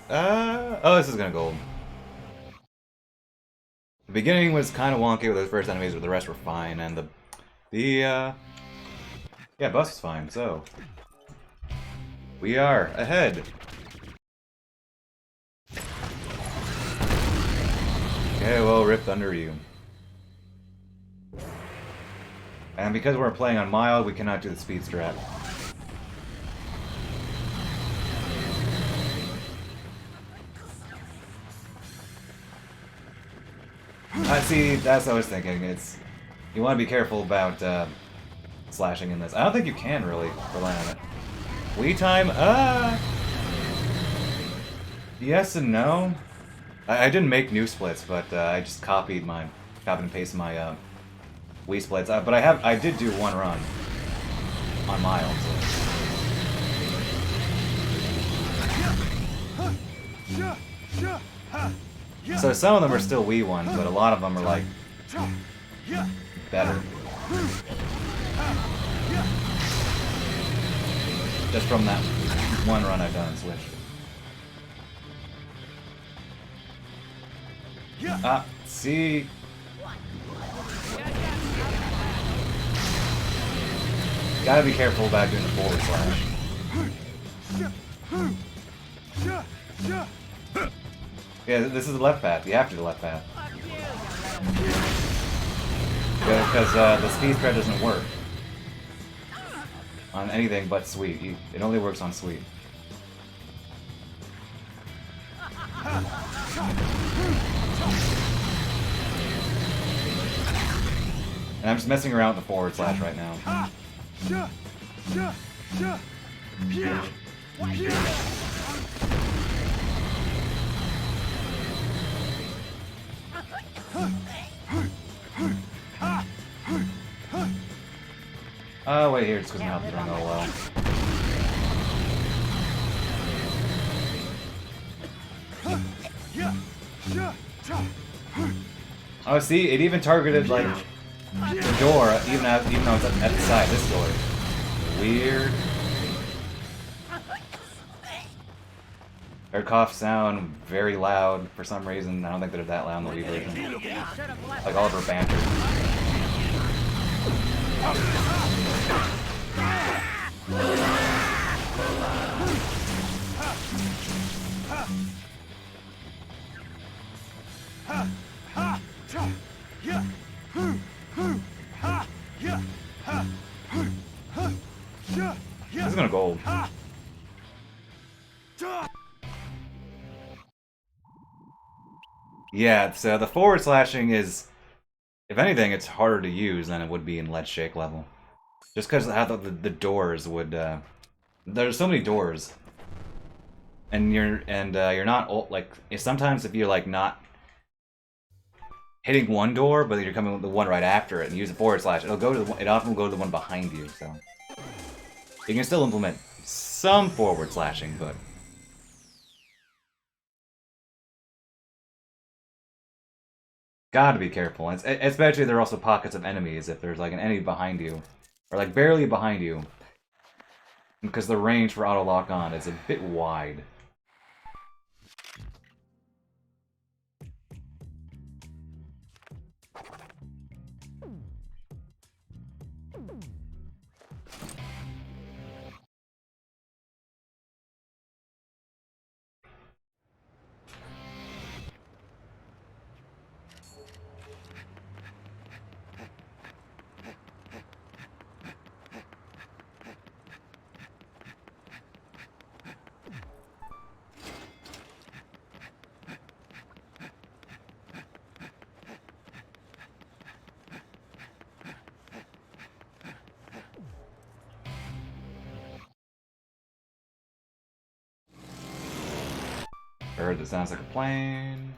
Oh, this is gonna go. The beginning was kind of wonky with those first enemies, but the rest were fine, and yeah, boss is fine. So we are ahead. Okay, well, Rip Thunder you. And because we're playing on mild, we cannot do the speed strat. See, that's what I was thinking. You want to be careful about slashing in this. I don't think you can really rely on it. Wii time? Yes and no. I didn't make new splits, but I just copied and pasted my Wii splits. But I did do one run on mild. So some of them are still Wii ones, but a lot of them are like better. Just from that one run I've done on Switch. See. Gotta be careful about doing the forward slash. Yeah, this is the left path. You have to do the left path. Because the speed spread doesn't work on anything but Sweet. It only works on Sweet. And I'm just messing around with the forward slash right now. Oh, wait, here, it's because my health is running all low. Oh, see, it even targeted, like, the door, even though it's at the side, this door. Weird. Their cough sound very loud for some reason. I don't think they're that loud in the Wii version. Like all of her banter. This is gonna gold. Yeah, so the forward slashing is, if anything, it's harder to use than it would be in Let's Shake level. Just because how the doors would, there's so many doors, and you're not like sometimes if you're like not hitting one door, but you're coming with the one right after it and use a forward slash, it often will go to the one behind you. So you can still implement some forward slashing, but. Gotta be careful, and especially there are also pockets of enemies if there's like an enemy behind you, or like barely behind you, because the range for auto lock on is a bit wide. bird that sounds like a plane.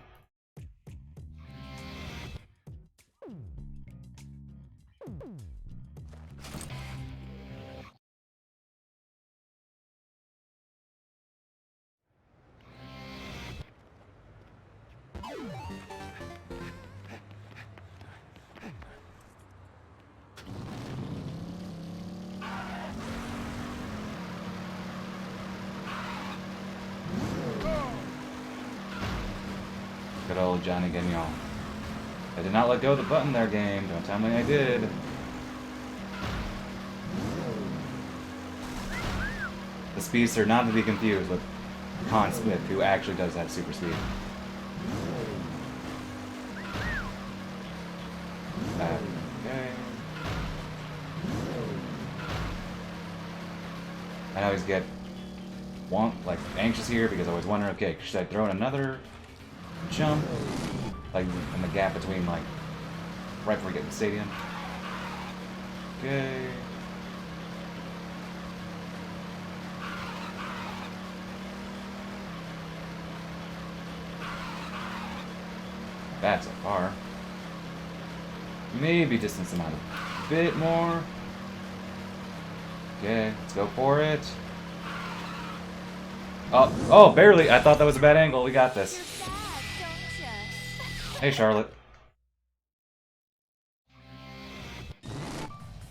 Good old Johnny Gagnon. I did not let go of the button there, game. Don't tell me I did. The speedster not to be confused with Con Smith, who actually does have super speed. Okay. I always get anxious here because I always wonder, okay, should I throw in another jump? Like in the gap between right before we get to the stadium. Okay. That's so far. Maybe distance them out a bit more. Okay, let's go for it. Oh, barely. I thought that was a bad angle. We got this. Hey, Charlotte.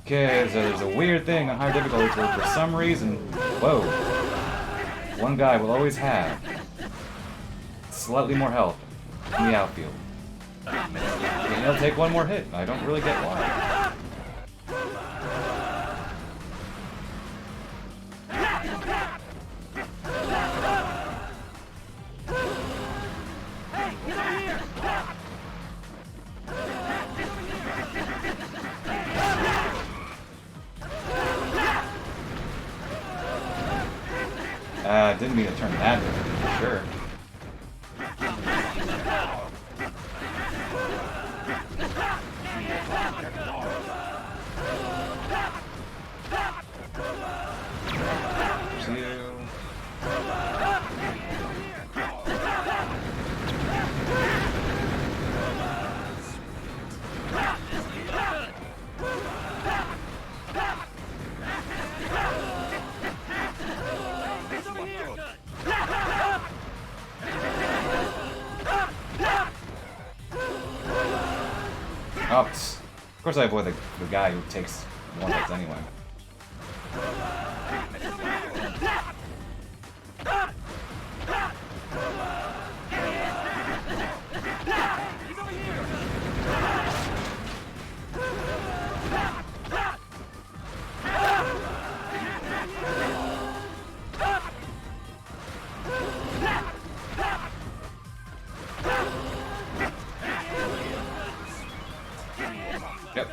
Okay, so there's a weird thing on higher difficulties where for some reason, whoa, one guy will always have slightly more health in the outfield. And he'll take one more hit. I don't really get why. Didn't mean to turn that way, for sure. Oh, of course I avoid the guy who takes one hits anyway. Yep.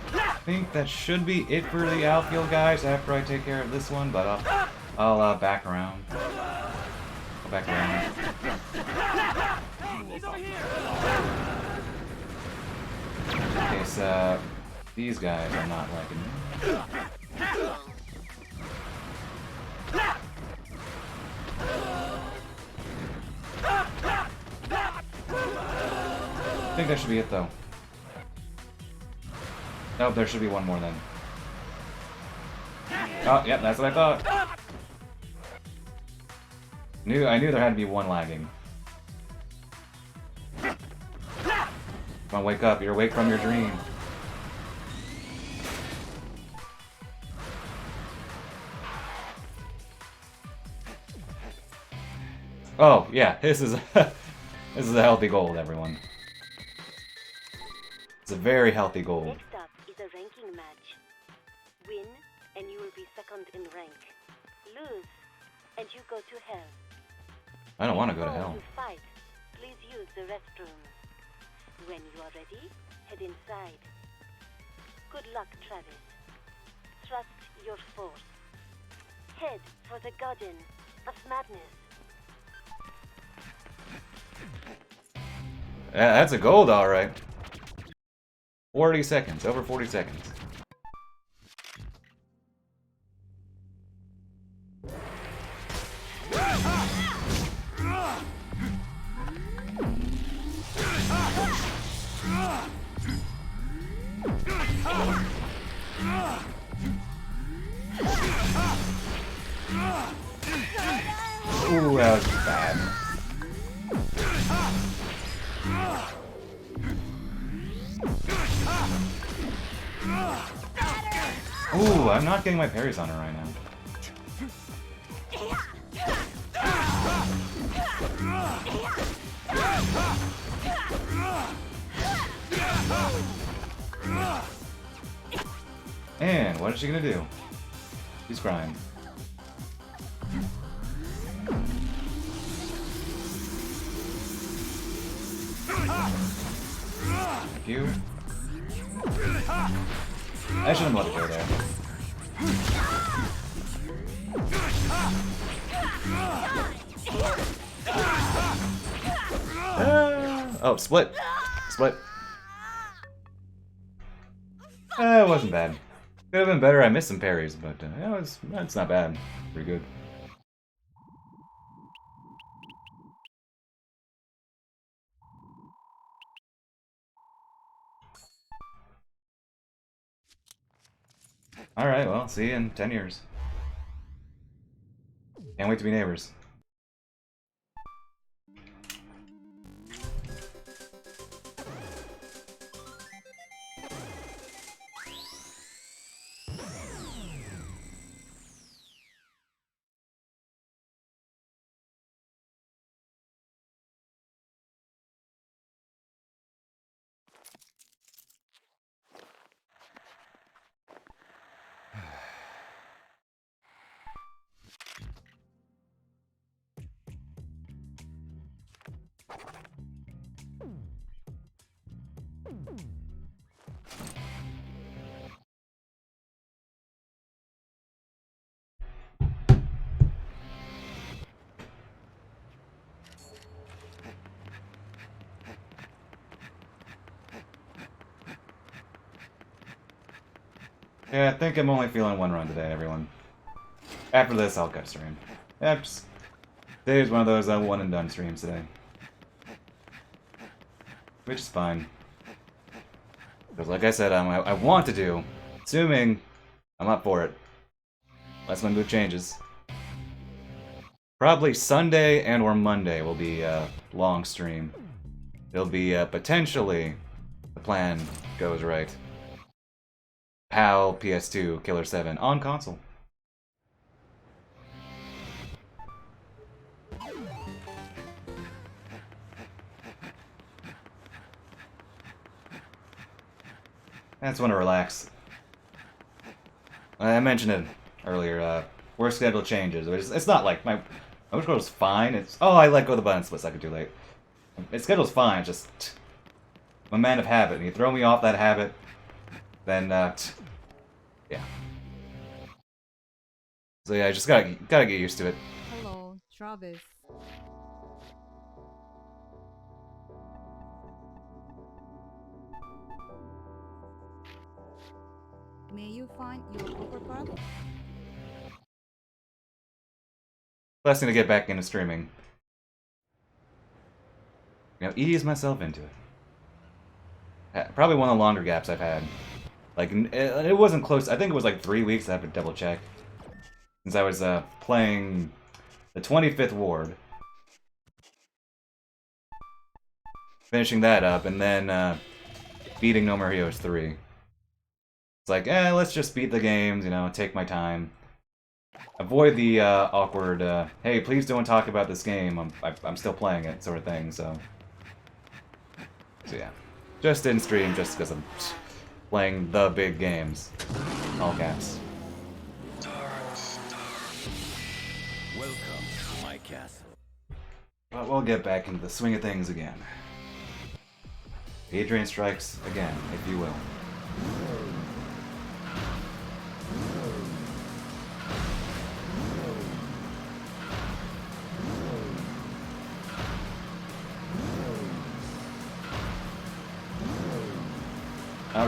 I think that should be it for the outfield guys after I take care of this one, but I'll back around. Go back around. In case these guys are not liking me. I think that should be it though. Nope, there should be one more then. Oh, yep, that's what I thought. I knew there had to be one lagging. Come on, wake up. You're awake from your dream. Oh, yeah, this is a healthy gold, everyone. It's a very healthy gold. Next up is a ranking match. Win, and you will be second in rank. Lose, and you go to hell. I don't want to go to Before hell. you fight, please use the restroom. When you are ready, head inside. Good luck, Travis. Trust your force. Head for the garden of madness. Yeah, that's a gold, alright. 40 seconds, over 40 seconds. Ooh, that was bad. Ooh, I'm not getting my parries on her right now. And what is she gonna do? She's crying. Thank you. I shouldn't let it go there. Oh, split. Split. It wasn't bad. Could have been better. I missed some parries, but yeah, it's not bad. Pretty good. Alright, well, see you in 10 years. Can't wait to be neighbors. Yeah, I think I'm only feeling one run today, everyone. After this, I'll cut stream. Yeah, just... Today's one of those one and done streams today. Which is fine. Because like I said, I want to do, assuming I'm up for it. Unless my mood changes. Probably Sunday and or Monday will be a long stream. It'll be potentially, the plan goes right, PAL PS2 Killer 7 on console. I just want to relax. I mentioned it earlier, work schedule changes. It's not like my work schedule's fine. It's, oh, I let go of the button split second too late. My schedule's fine, it's just I'm a man of habit. And you throw me off that habit, then yeah. So yeah, I just gotta get used to it. Hello, Travis. May you find your overcard? Blessing to get back into streaming. You know, ease myself into it. Probably one of the longer gaps I've had. Like, it wasn't close. I think it was like 3 weeks. I have to double check. Since I was playing the 25th Ward. Finishing that up, and then beating No More Heroes 3. It's like, let's just beat the games, you know, take my time. Avoid the awkward, hey, please don't talk about this game, I'm still playing it, sort of thing, so yeah. Just in stream, just because I'm playing the big games. All caps. Welcome to my castle. But we'll get back into the swing of things again. Adrian strikes again, if you will.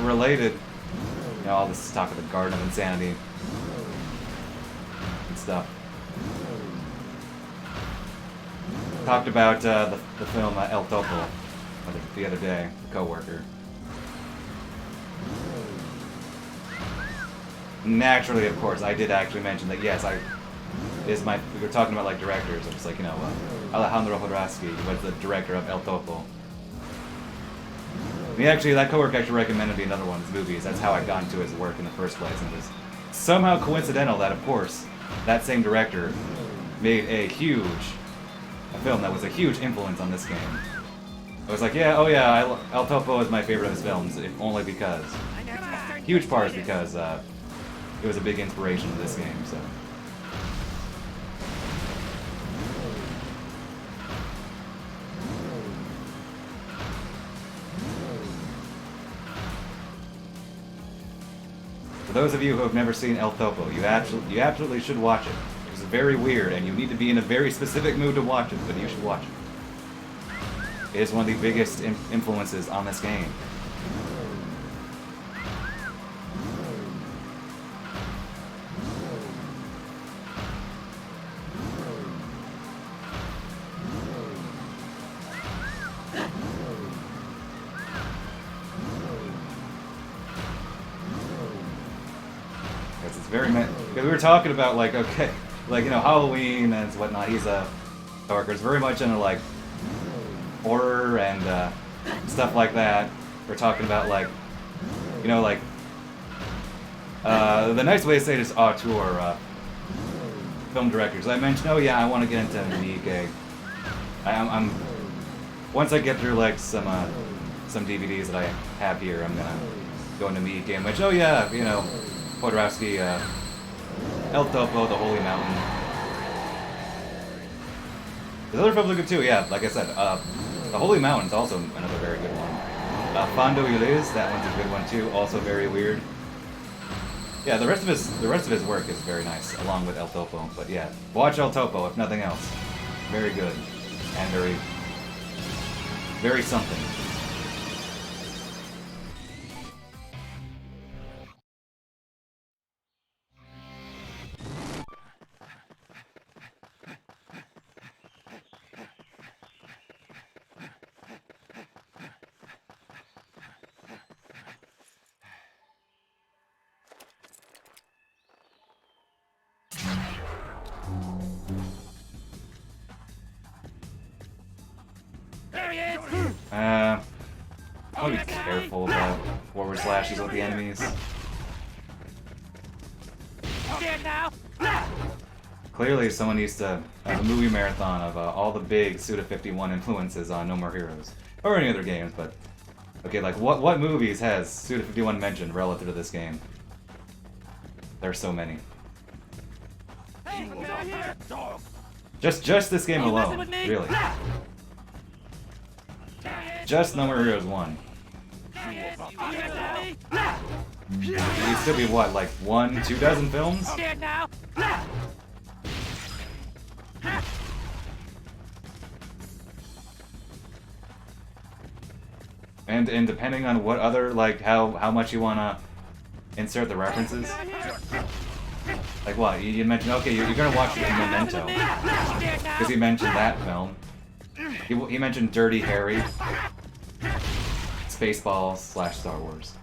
Related, you know, all this talk of the Garden of Insanity and stuff. Talked about the film El Topo the other day, the coworker. naturally, of course, I did actually mention that, yes, we were talking about, like, directors. It's like, you know, Alejandro Jodorowsky was the director of El Topo. That coworker actually recommended me another one of his movies. That's how I got into his work in the first place. And it was somehow coincidental that, of course, that same director made a film that was a huge influence on this game. I was like, El Topo is my favorite of his films, if only because, huge part is because it was a big inspiration of this game, so. For those of you who have never seen El Topo, you absolutely should watch it. It's very weird, and you need to be in a very specific mood to watch it, but you should watch it. It is one of the biggest influences on this game. Because it's very because we were talking about, like, okay, like, you know, Halloween and whatnot. He's a coworker. It's very much into, like, horror and stuff like that. We're talking about, like, you know, like, the nice way to say it is auteur film directors. I mentioned, oh yeah, I want to get into Miike. I'm once I get through, like, some DVDs that I have here, I'm gonna go into Miike. I'm like, oh yeah, you know, Jodorowsky, El Topo, The Holy Mountain. The other films are good too, yeah, like I said, The Holy Mountain's also another very good one. Fondo Uliz, that one's a good one too, also very weird. Yeah, the rest of his work is very nice, along with El Topo, but yeah, watch El Topo, if nothing else. Very good, and very something. I'll be careful about forward slashes with the enemies. Clearly, someone needs to have a movie marathon of all the big Suda51 influences on No More Heroes. Or any other games, but... Okay, like, what movies has Suda51 mentioned relative to this game? There are so many. Just this game alone, really. Just No More Heroes 1. You'd still be, what, like 2 dozen films? And depending on what other, like, how much you wanna insert the references. Like what? You mentioned, okay, you're gonna watch Memento. Because he mentioned that film. He mentioned Dirty Harry. Spaceballs / Star Wars.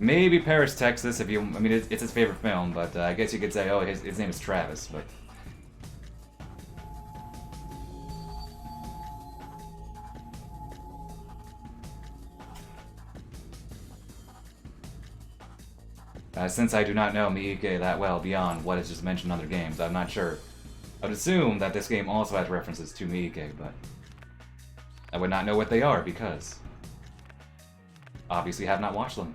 Maybe Paris, Texas, if you... I mean, it's his favorite film, but I guess you could say, oh, his name is Travis, but... Since I do not know Miike that well beyond what is just mentioned in other games, I'm not sure. I would assume that this game also has references to Miike, but... I would not know what they are, because... obviously have not watched them.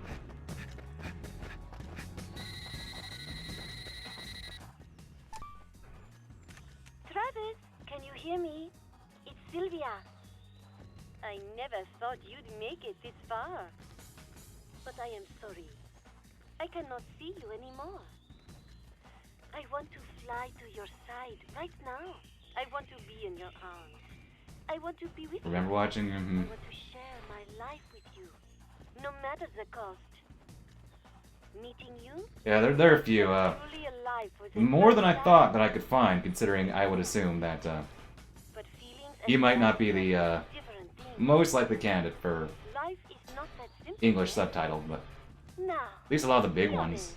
Travis, can you hear me? It's Sylvia. I never thought you'd make it this far. But I am sorry. I cannot see you anymore. I want to fly to your side right now. I want to be in your arms. I want to be with you. Remember watching? I want to share my life with you, no matter the cost. Meeting you? Yeah, there are a few. Truly alive for the More than I first thought time. that I could find, considering I would assume that But feelings he and might not life be are the different. most likely candidate for Life is not that simple. English subtitle, but Now, at least a lot of the big ones.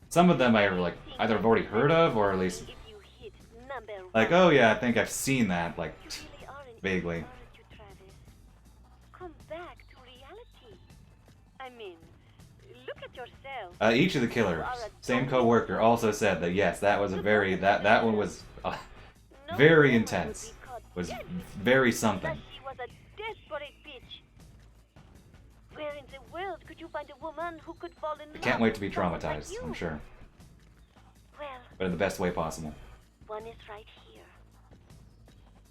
Some of them I like either have already heard of or at least if you hit number like, one, oh yeah, I think I've seen that like you really aren't vaguely. aren't you, Travis? Come back to reality. I mean, look at yourself. Each of the killers, same co-worker, also said that yes, that was a very that one was No very woman intense. would be caught Was dead very unless something. she was a desperate bitch. Where in the world could you find a woman who could fall in love? Can't wait to be with someone like traumatized, you? I'm sure, Well, but in the best way possible. one is right here.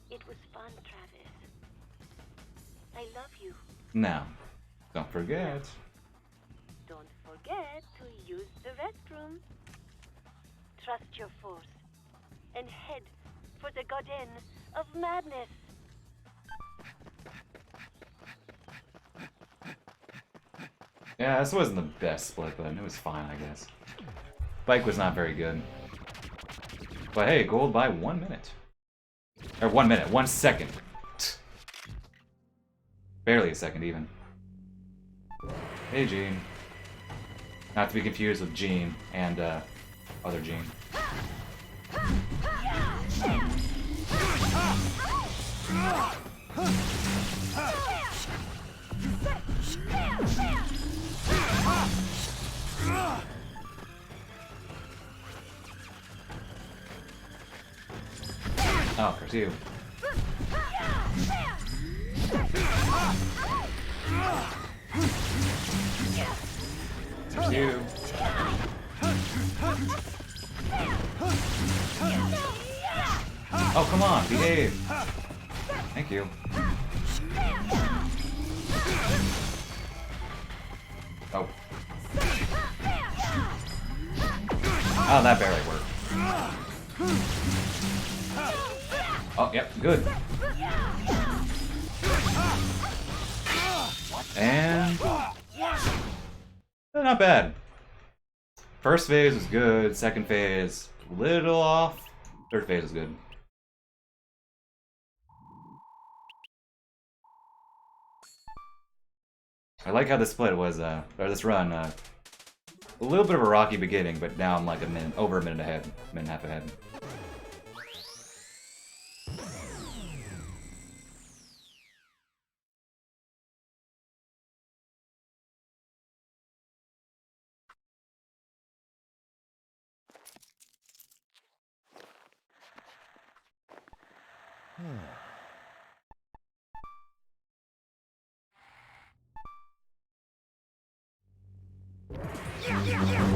It was fun, Travis. I love you. Now, don't forget. Don't forget to use the restroom. Trust your force and head for the garden of madness. Yeah, this wasn't the best split, but it was fine, I guess. Bike was not very good. But hey, gold by 1 minute. Or 1 minute, 1 second. Barely a second, even. Hey, Gene. Not to be confused with Gene and, other Gene. Oh, of course you. There's you. Oh, come on, behave. Thank you. Oh. Oh, that barely worked. Oh, yep, good. And... not bad. First phase was good, second phase, little off, third phase is good. I like how this split was, or this run, a little bit of a rocky beginning, but now I'm like over a minute ahead, minute and a half ahead.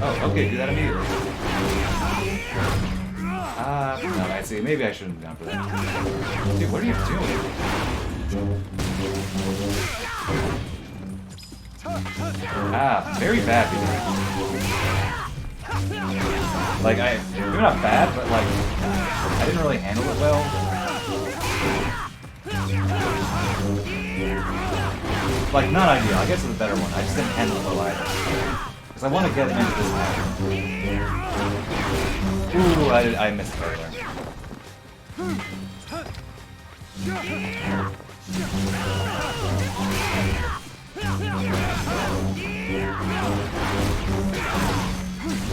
Oh, okay, do that immediately. No, I see. Maybe I shouldn't have gone for that. Dude, what are you doing? Very bad beginning. Like, maybe not bad, but like, I didn't really handle it well. Like, not ideal. I guess it's a better one. I just didn't handle it well either. Because I want to get him into this match. Ooh, I missed it right there.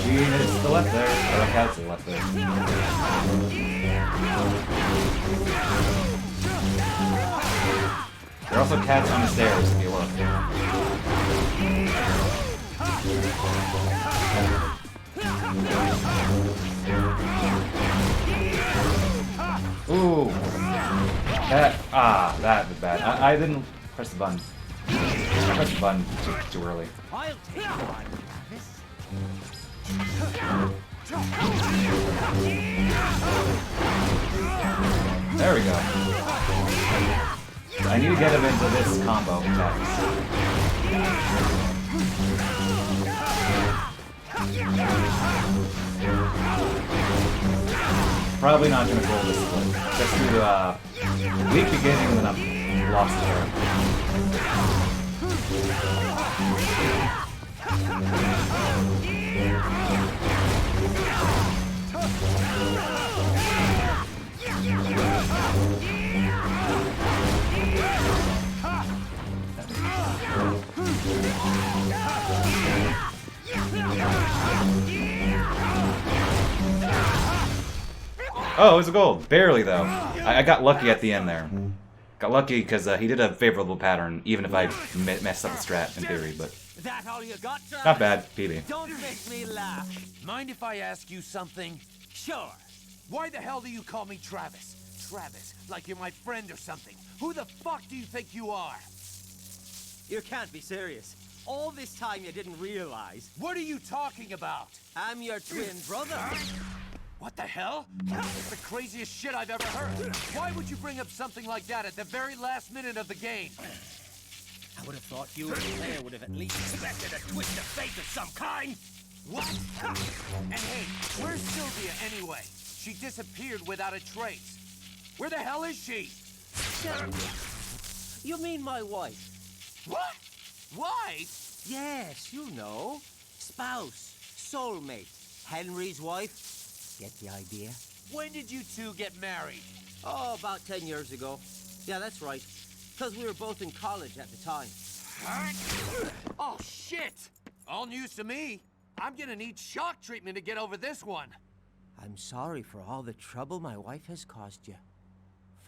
Gene is to the left there. Or a cat's to the left there. There are also cats on the stairs if you look. Ooh. That was bad. I didn't press the button. I pressed the button too early. I'll take you on, There we go. I need to get him into this combo attacks. Probably not gonna roll this split. Just do a weak beginning and then I'm lost there. Oh, it was a gold. Barely, though. I got lucky at the end there. Got lucky because he did a favorable pattern, even if I messed up the strat in theory, but That all you got, Travis? not bad. PB. Don't make me laugh. Mind if I ask you something? Sure. Why the hell do you call me Travis? Travis, like you're my friend or something. Who the fuck do you think you are? You can't be serious. All this time you didn't realize. What are you talking about? I'm your twin brother. What the hell? It's the craziest shit I've ever heard. Why would you bring up something like that at the very last minute of the game? I would have thought you and the player would have at least expected a twist of fate of some kind. What? And hey, where's Sylvia anyway? She disappeared without a trace. Where the hell is she? You mean my wife? What? Wife? Yes, you know. Spouse, soulmate, Henry's wife. Get the idea? When did you two get married? Oh, about 10 years ago. Yeah, that's right. Because we were both in college at the time. Oh, shit! All news to me. I'm gonna need shock treatment to get over this one. I'm sorry for all the trouble my wife has caused you.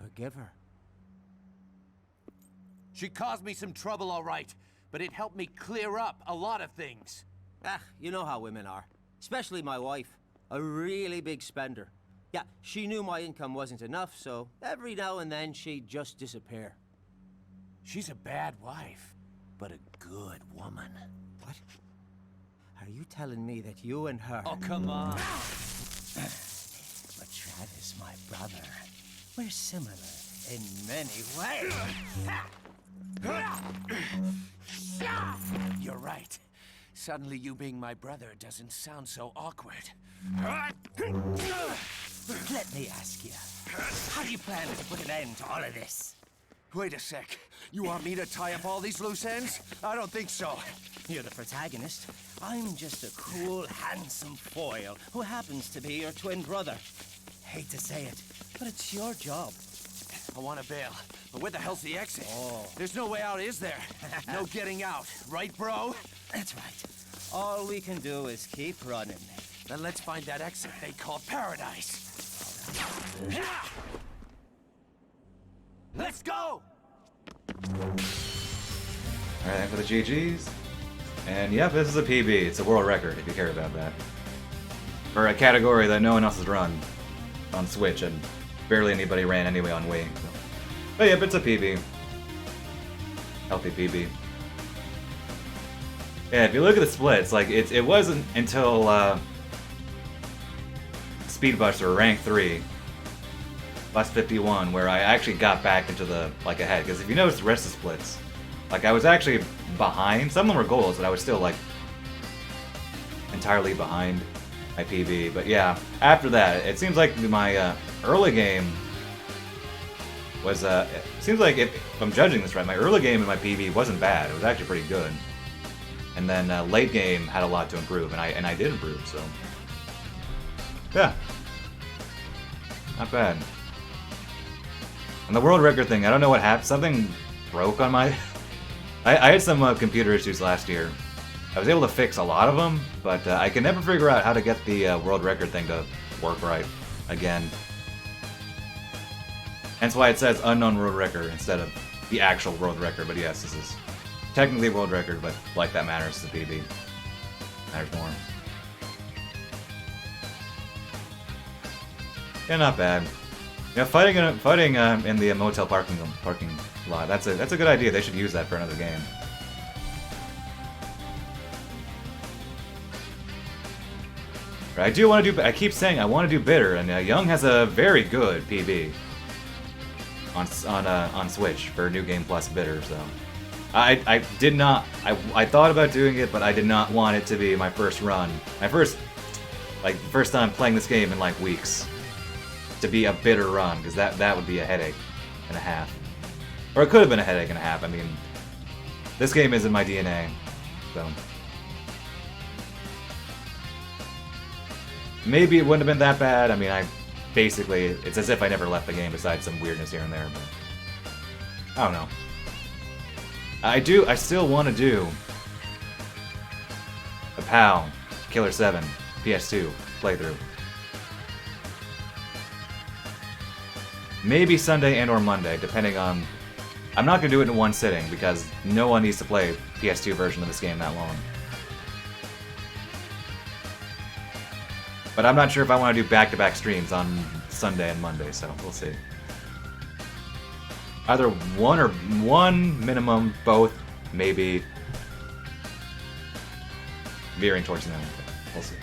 Forgive her. She caused me some trouble, all right, but it helped me clear up a lot of things. Ah, you know how women are. Especially my wife. A really big spender. Yeah, she knew my income wasn't enough, so every now and then she'd just disappear. She's a bad wife, but a good woman. What? Are you telling me that you and her... Oh, come on. But Travis, my brother, we're similar in many ways. You're right. Suddenly you being my brother doesn't sound so awkward. Let me ask you, how do you plan to put an end to all of this? Wait a sec. You want me to tie up all these loose ends? I don't think so. You're the protagonist. I'm just a cool, handsome foil who happens to be your twin brother. Hate to say it, but it's your job. I want to bail, but where the hell's the exit? Oh. There's no way out, is there? No getting out, right, bro? That's right. All we can do is keep running. Then let's find that exit they call paradise. Let's go! Alright, for the GGs. And yep, this is a PB. It's a world record, if you care about that. For a category that no one else has run on Switch, and barely anybody ran anyway on Wii. So. But yep, it's a PB. Healthy PB. Yeah, if you look at the splits, like, it wasn't until, Speedbuster Rank 3, plus 51, where I actually got back into the, like, ahead. Because if you notice the rest of the splits, like, I was actually behind. Some of them were goals, but I was still, like, entirely behind my PB. But yeah, after that, it seems like my early game was, it seems like if I'm judging this right, my early game in my PB wasn't bad. It was actually pretty good. And then late game had a lot to improve, and I did improve, so yeah, not bad. And the world record thing, I don't know what happened. Something broke on my. I had some computer issues last year. I was able to fix a lot of them, but I can never figure out how to get the world record thing to work right again. Hence why it says unknown world record instead of the actual world record. But yes, this is technically a world record, but like that matters to PB. Matters more. Yeah, not bad. Yeah, fighting in the motel parking lot. That's a good idea. They should use that for another game. I do want to do. I keep saying I want to do Bitter, and Young has a very good PB on Switch for New Game Plus Bitter. So I did not. I thought about doing it, but I did not want it to be my first run. My first time playing this game in like weeks. To be a bitter run, because that would be a headache and a half. Or it could have been a headache and a half. I mean, this game is in my DNA, so. Maybe it wouldn't have been that bad. I mean, it's as if I never left the game besides some weirdness here and there, but I don't know. I still want to do a PAL Killer 7 PS2 playthrough. Maybe Sunday and or Monday, depending on... I'm not going to do it in one sitting, because no one needs to play PS2 version of this game that long. But I'm not sure if I want to do back-to-back streams on Sunday and Monday, so we'll see. Either one minimum, both, maybe. Veering towards none. We'll see.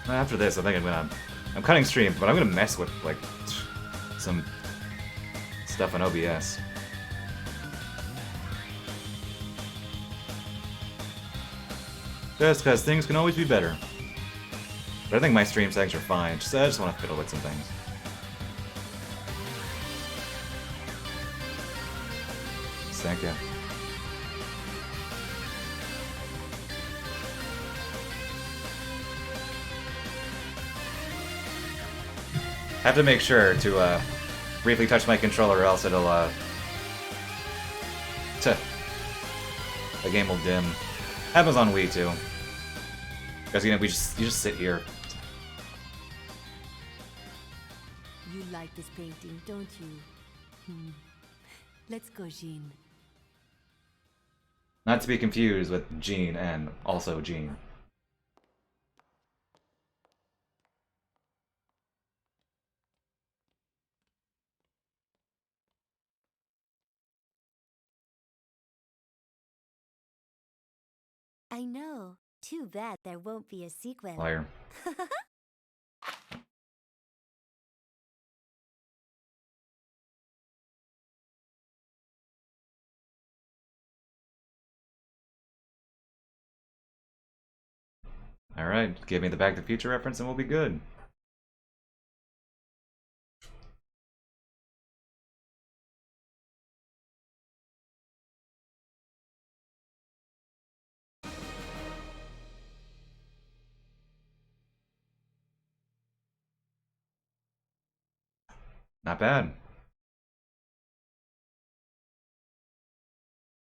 After this, I think I'm cutting streams, but I'm gonna mess with, like, some stuff on OBS. Just because things can always be better. But I think my stream settings are fine, I just want to fiddle with some things. Thank you. Have to make sure to briefly touch my controller, or else it'll the game will dim. Happens on Wii too, because you just sit here. You like this painting, don't you? Let's go, Jean. Not to be confused with Jean and also Jean. I know. Too bad there won't be a sequel. Liar. Alright, give me the Back to the Future reference and we'll be good. Not bad.